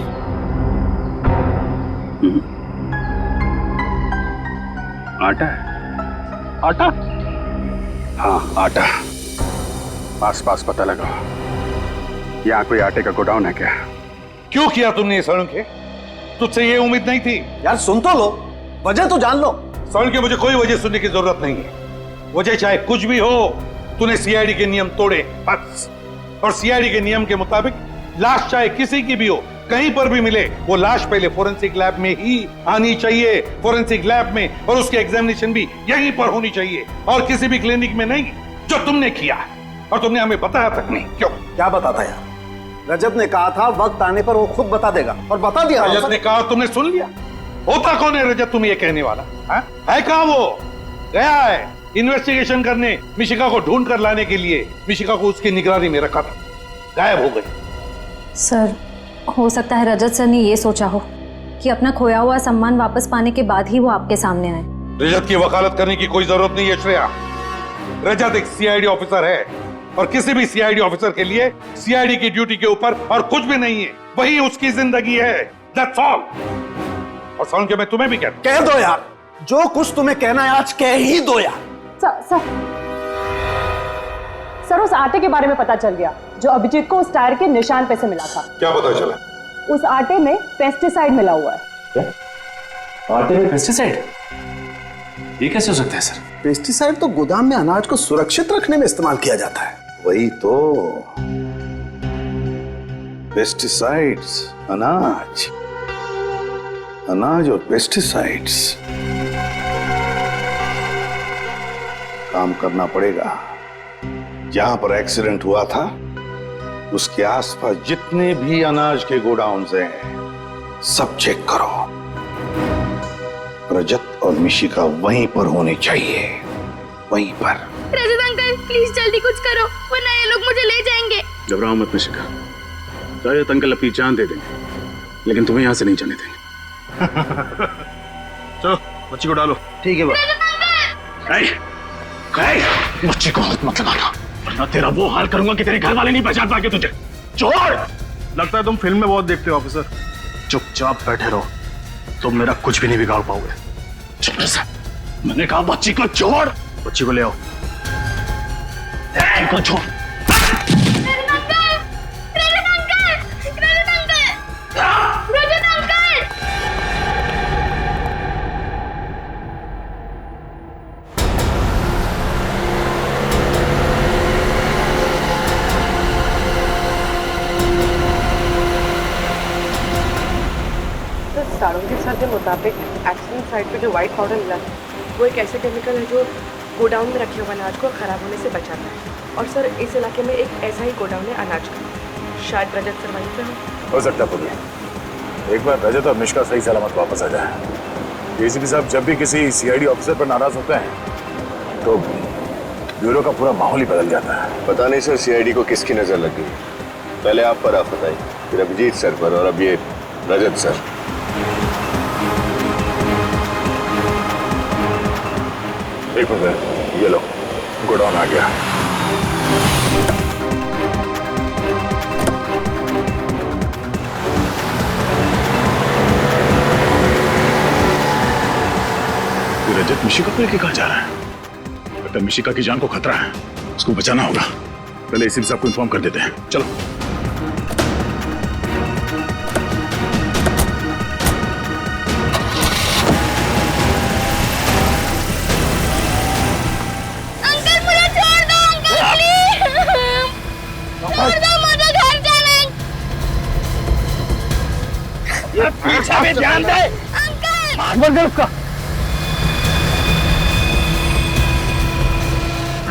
आटा है? आटा? हाँ आटा। आस पास पता लगाओ। यहाँ कोई आटे का गोडाउन है क्या? क्यों किया तुमने ये सड़के? तुझसे ये उम्मीद नहीं थी। यार सुन तो लो, वजह तो जान लो। सड़के मुझे कोई वजह सुनने की जरूरत नहीं है। वजह चाहे कुछ भी हो, तूने सीआईडी के नियम तोड़े बस। और सीआईडी के नियम के मुताबिक लाश चाहे किसी की भी हो, कहीं पर भी मिले, वो लाश पहले फोरेंसिक लैब में ही आनी चाहिए। फोरेंसिक लैब में, और उसकी एग्जामिनेशन भी यहीं पर होनी चाहिए और किसी भी क्लिनिक में नहीं, जो तुमने किया। और तुमने हमें बताया तक नहीं। क्यों? क्या बताता यार? रजत ने कहा था वक्त आने पर वो खुद बता देगा, और बता दिया। रजत ने कहा, तुमने सुन लिया? होता कौन है रजत तुम्हें ये कहने वाला? है कहां वो? गया है इन्वेस्टिगेशन करने, मिशिका को ढूंढ कर लाने के लिए। मिशिका को उसकी निगरानी में रखा था, गायब हो गई। सर, हो सकता है रजत सर ने ये सोचा हो कि अपना खोया हुआ सम्मान वापस पाने के बाद ही वो आपके सामने आए। रजत की वकालत करने की कोई जरूरत नहीं है श्रेया। रजत एक सीआईडी ऑफिसर है, और किसी भी सीआईडी ऑफिसर के लिए सीआईडी की ड्यूटी के ऊपर और कुछ भी नहीं है। वही उसकी जिंदगी है। That's all। और सुन के मैं तुम्हें भी कह दो यार, जो कुछ तुम्हें कहना है आज कह ही दो यार। सर उस आटे के बारे में पता चल गया जो अभिजीत को उस टायर के निशान पे से मिला था। क्या पता चला? उस आटे में पेस्टिसाइड मिला हुआ है। क्या? आटे में पेस्टिसाइड? ये कैसे हो सकता है सर? पेस्टिसाइड तो गोदाम में अनाज को सुरक्षित रखने में इस्तेमाल किया जाता है। वही तो, पेस्टिसाइड्स, अनाज। अनाज और पेस्टिसाइड्स काम करना पड़ेगा। जहां पर एक्सीडेंट हुआ था उसके आसपास जितने भी अनाज के गोडाउन्स हैं सब चेक करो। रजत और मिशिका वहीं पर होने चाहिए, वहीं पर। रजत अंकल प्लीज जल्दी कुछ करो वरना ये लोग मुझे ले जाएंगे। घबराओ मत मिशिका, रजत अंकल अपनी जान दे देंगे लेकिन तुम्हें यहाँ से नहीं जाने देंगे। चलो बच्ची को डालो। ठीक है बच्ची को हाथ मत लगाना वरना तेरा वो हाल करूंगा कि तेरे घर वाले नहीं पहचान पाएंगे तुझे। छोड़। लगता है तुम फिल्म में बहुत देखते हो ऑफिसर। चुपचाप बैठे रहो, तुम मेरा कुछ भी नहीं बिगाड़ पाओगे। मैंने कहा बच्ची को छोड़। बच्ची को ले आओ। को छोड़। सारोंगी सर के मुताबिक एक्सीडेंट साइट पे जो व्हाइट पाउडर मिला है वो एक ऐसे केमिकल है जो गोडाउन में रखे हुए अनाज को खराब होने से बचाता है। और सर इस इलाके में एक ऐसा ही गोडाउन है अनाज का। शायद रजत सर वहीं पे हो सकता है एक बार रजत और मिशिका सही सलामत वापस आ जाए। एसीपी साहब जब भी किसी सीआईडी ऑफिसर पर नाराज होते हैं तो ब्यूरो का पूरा माहौल ही बदल जाता है। पता नहीं सर सीआईडी को किसकी नजर लग गई। पहले आप पर आफत आई, फिर अभिजीत सर पर और अब ये रजत सर। एक मिनट, ये लो गोडाउन आ गया। रजत मिशिका को लेके कहाँ जा रहा है? लगता है मिशिका की जान को खतरा है, उसको बचाना होगा। पहले एसीपी साहब को इन्फॉर्म कर देते हैं। चलो। पीछे भी ध्यान दे। बंद कर उसका।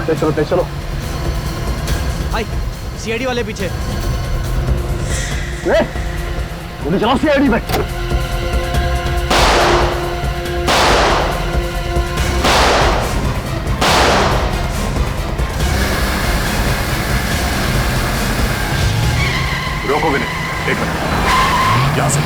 चलो चलो। भाई सीआईडी वाले पीछे। गोली चलाओ सीआईडी में। रोको विनय, एक मिनट, यहां से।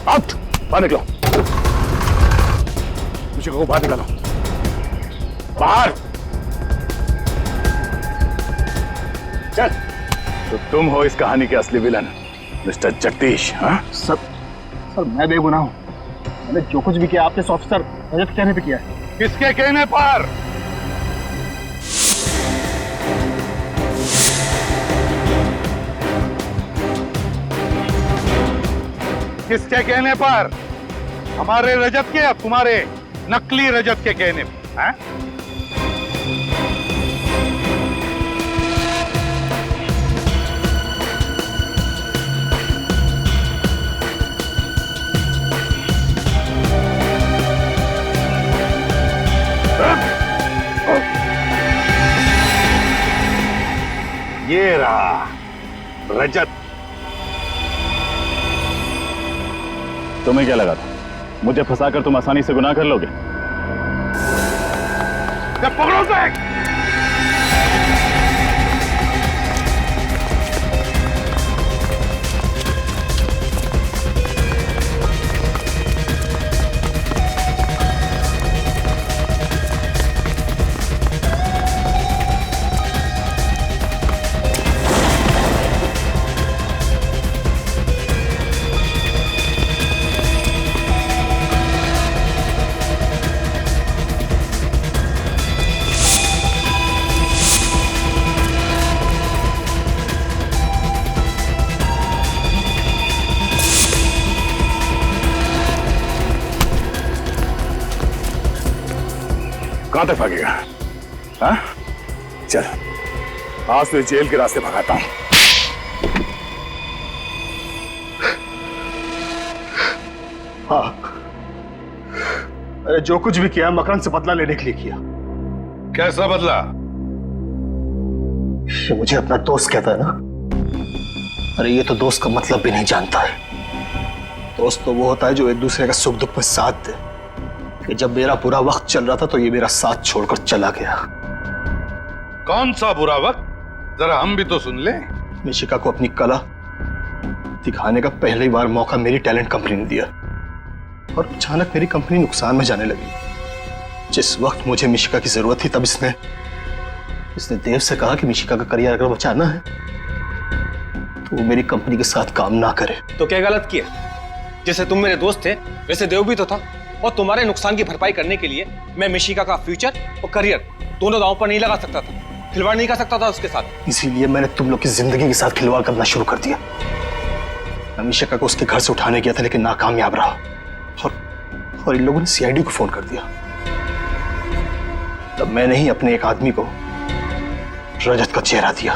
आउट, बाहर निकलो। मिशिका को बाहर निकालो, बाहर। चल। तो तुम हो इस कहानी के असली विलन, मिस्टर जगदीश। हाँ सर मैं बेगुनाह हूँ। मैंने जो कुछ भी किया आपने ऑफिसर रजत कहने पे किया है। किसके कहने पर? किसके कहने पर? हमारे रजत के या तुम्हारे नकली रजत के कहने पर? हैं? ये रहा रजत। तुम्हें क्या लगा था मुझे फंसाकर तुम आसानी से गुनाह कर लोगे? पकड़ो उसे! कहां तक भागेगा? हाँ? चल, आज तो जेल के रास्ते भगाता हूं। हाँ, अरे जो कुछ भी किया मकरंद से बदला लेने के लिए किया। कैसा बदला? ये मुझे अपना दोस्त कहता है ना। अरे ये तो दोस्त का मतलब भी नहीं जानता है। दोस्त तो वो होता है जो एक दूसरे का सुख दुख में साथ दे। कि जब मेरा बुरा वक्त चल रहा था तो ये मेरा साथ छोड़कर चला गया। कौन सा बुरा वक्त? जरा हम भी तो सुन ले। मिशिका को अपनी कला दिखाने का पहली बार मौका मेरी टैलेंट कंपनी ने दिया और अचानक मेरी कंपनी नुकसान में जाने लगी। जिस वक्त मुझे मिशिका की जरूरत थी तब इसने देव से कहा कि मिशिका का करियर अगर बचाना है तो वो मेरी कंपनी के साथ काम ना करे। तो क्या गलत किया? जैसे तुम मेरे दोस्त थे वैसे देव भी तो था, और तुम्हारे नुकसान की भरपाई करने के लिए मैं मिशिका का फ्यूचर और करियर दोनों दांव पर नहीं लगा सकता था, खिलवाड़ नहीं कर सकता था उसके साथ। इसीलिए मैंने तुम लोग की जिंदगी के साथ खिलवाड़ करना शुरू कर दिया। मैं मिशिका को उसके घर से उठाने गया था लेकिन नाकामयाब रहा और इन लोगों ने सीआईडी को फोन कर दिया। तब मैंने ही अपने एक आदमी को रजत का चेहरा दिया।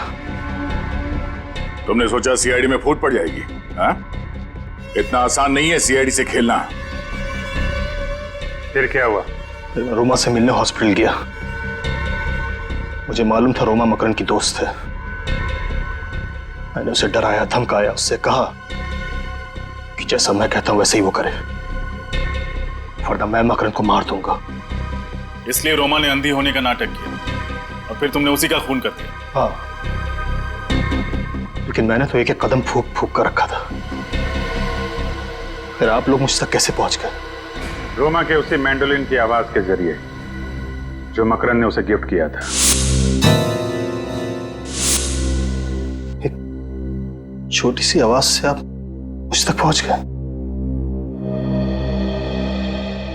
तुमने सोचा सीआईडी में फूट पड़ जाएगी? हाँ? इतना आसान नहीं है सीआईडी से खेलना। फिर क्या हुआ? फिर मैं रोमा से मिलने हॉस्पिटल गया। मुझे मालूम था रोमा मकरंद की दोस्त है। मैंने उसे डराया, धमकाया, उससे कहा कि जैसा मैं कहता हूं वैसे ही वो करे, वरना मैं मकरंद को मार दूंगा। इसलिए रोमा ने अंधी होने का नाटक किया और फिर तुमने उसी का खून कर दिया। हाँ, लेकिन मैंने तो एक एक कदम फूक फूक कर रखा था। फिर आप लोग मुझ तक कैसे पहुंच गए? रोमा के उसी मैंडोलिन की आवाज के जरिए जो मकरंद ने उसे गिफ्ट किया था। एक छोटी सी आवाज से आप मुझ तक पहुंच गए?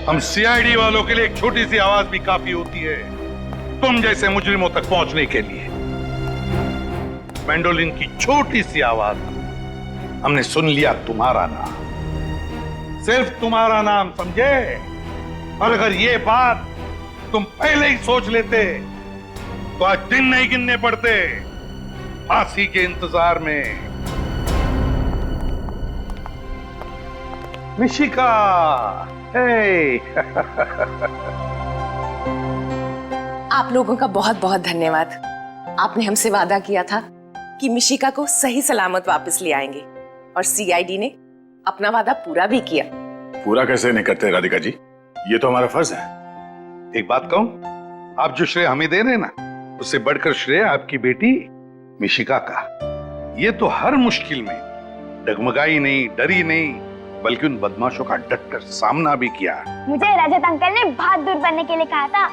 हम सीआईडी वालों के लिए एक छोटी सी आवाज भी काफी होती है तुम जैसे मुजरिमों तक पहुंचने के लिए। मैंडोलिन की छोटी सी आवाज हमने सुन लिया, तुम्हारा नाम, सिर्फ तुम्हारा नाम, समझे? और अगर ये बात तुम पहले ही सोच लेते तो आज दिन नहीं गिनने पड़ते फांसी के इंतजार में। मिशिका, हे। आप लोगों का बहुत बहुत धन्यवाद। आपने हमसे वादा किया था कि मिशिका को सही सलामत वापस ले आएंगे और सीआईडी ने अपना वादा पूरा भी किया। पूरा कैसे नहीं करते राधिका जी? ये तो हमारा फर्ज है। एक बात कहूं, आप जो श्रेय हमें दे रहे हैं ना, उससे बढ़कर श्रेय आपकी बेटी मिशिका का। ये तो हर मुश्किल में डगमगाई नहीं, डरी नहीं, बल्कि उन बदमाशों का डटकर सामना भी किया। मुझे रजत अंकल ने बहादुर बनने के लिए कहा था।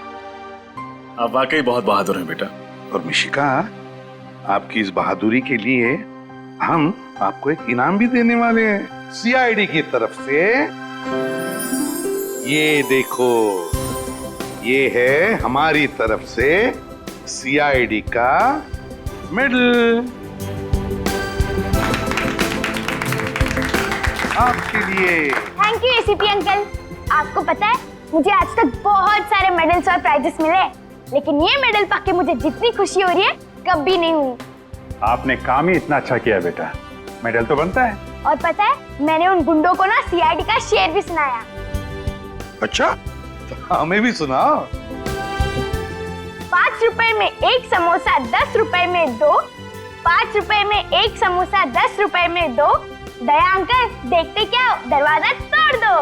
आप वाकई बहुत बहादुर हैं बेटा। और मिशिका, आपकी इस बहादुरी के लिए हम आपको एक इनाम भी देने वाले हैं सीआईडी की तरफ से। ये देखो, ये है हमारी तरफ से सीआईडी का मेडल आपके लिए। Thank you ACP uncle. आपको पता है मुझे आज तक बहुत सारे मेडल्स और प्राइजेस मिले, लेकिन ये मेडल पाके मुझे जितनी खुशी हो रही है कभी नहीं हुई। आपने काम ही इतना अच्छा किया बेटा, मेडल तो बनता है। और पता है, मैंने उन गुंडों को ना सीआईडी का शेर भी सुनाया। अच्छा, तो हमें भी सुनाओ। 5 रुपए में एक समोसा 10 रुपए में 2, 5 रुपए में एक समोसा 10 रुपए में 2। दया अंकल, देखते क्या हो, दरवाजा तोड़ दो।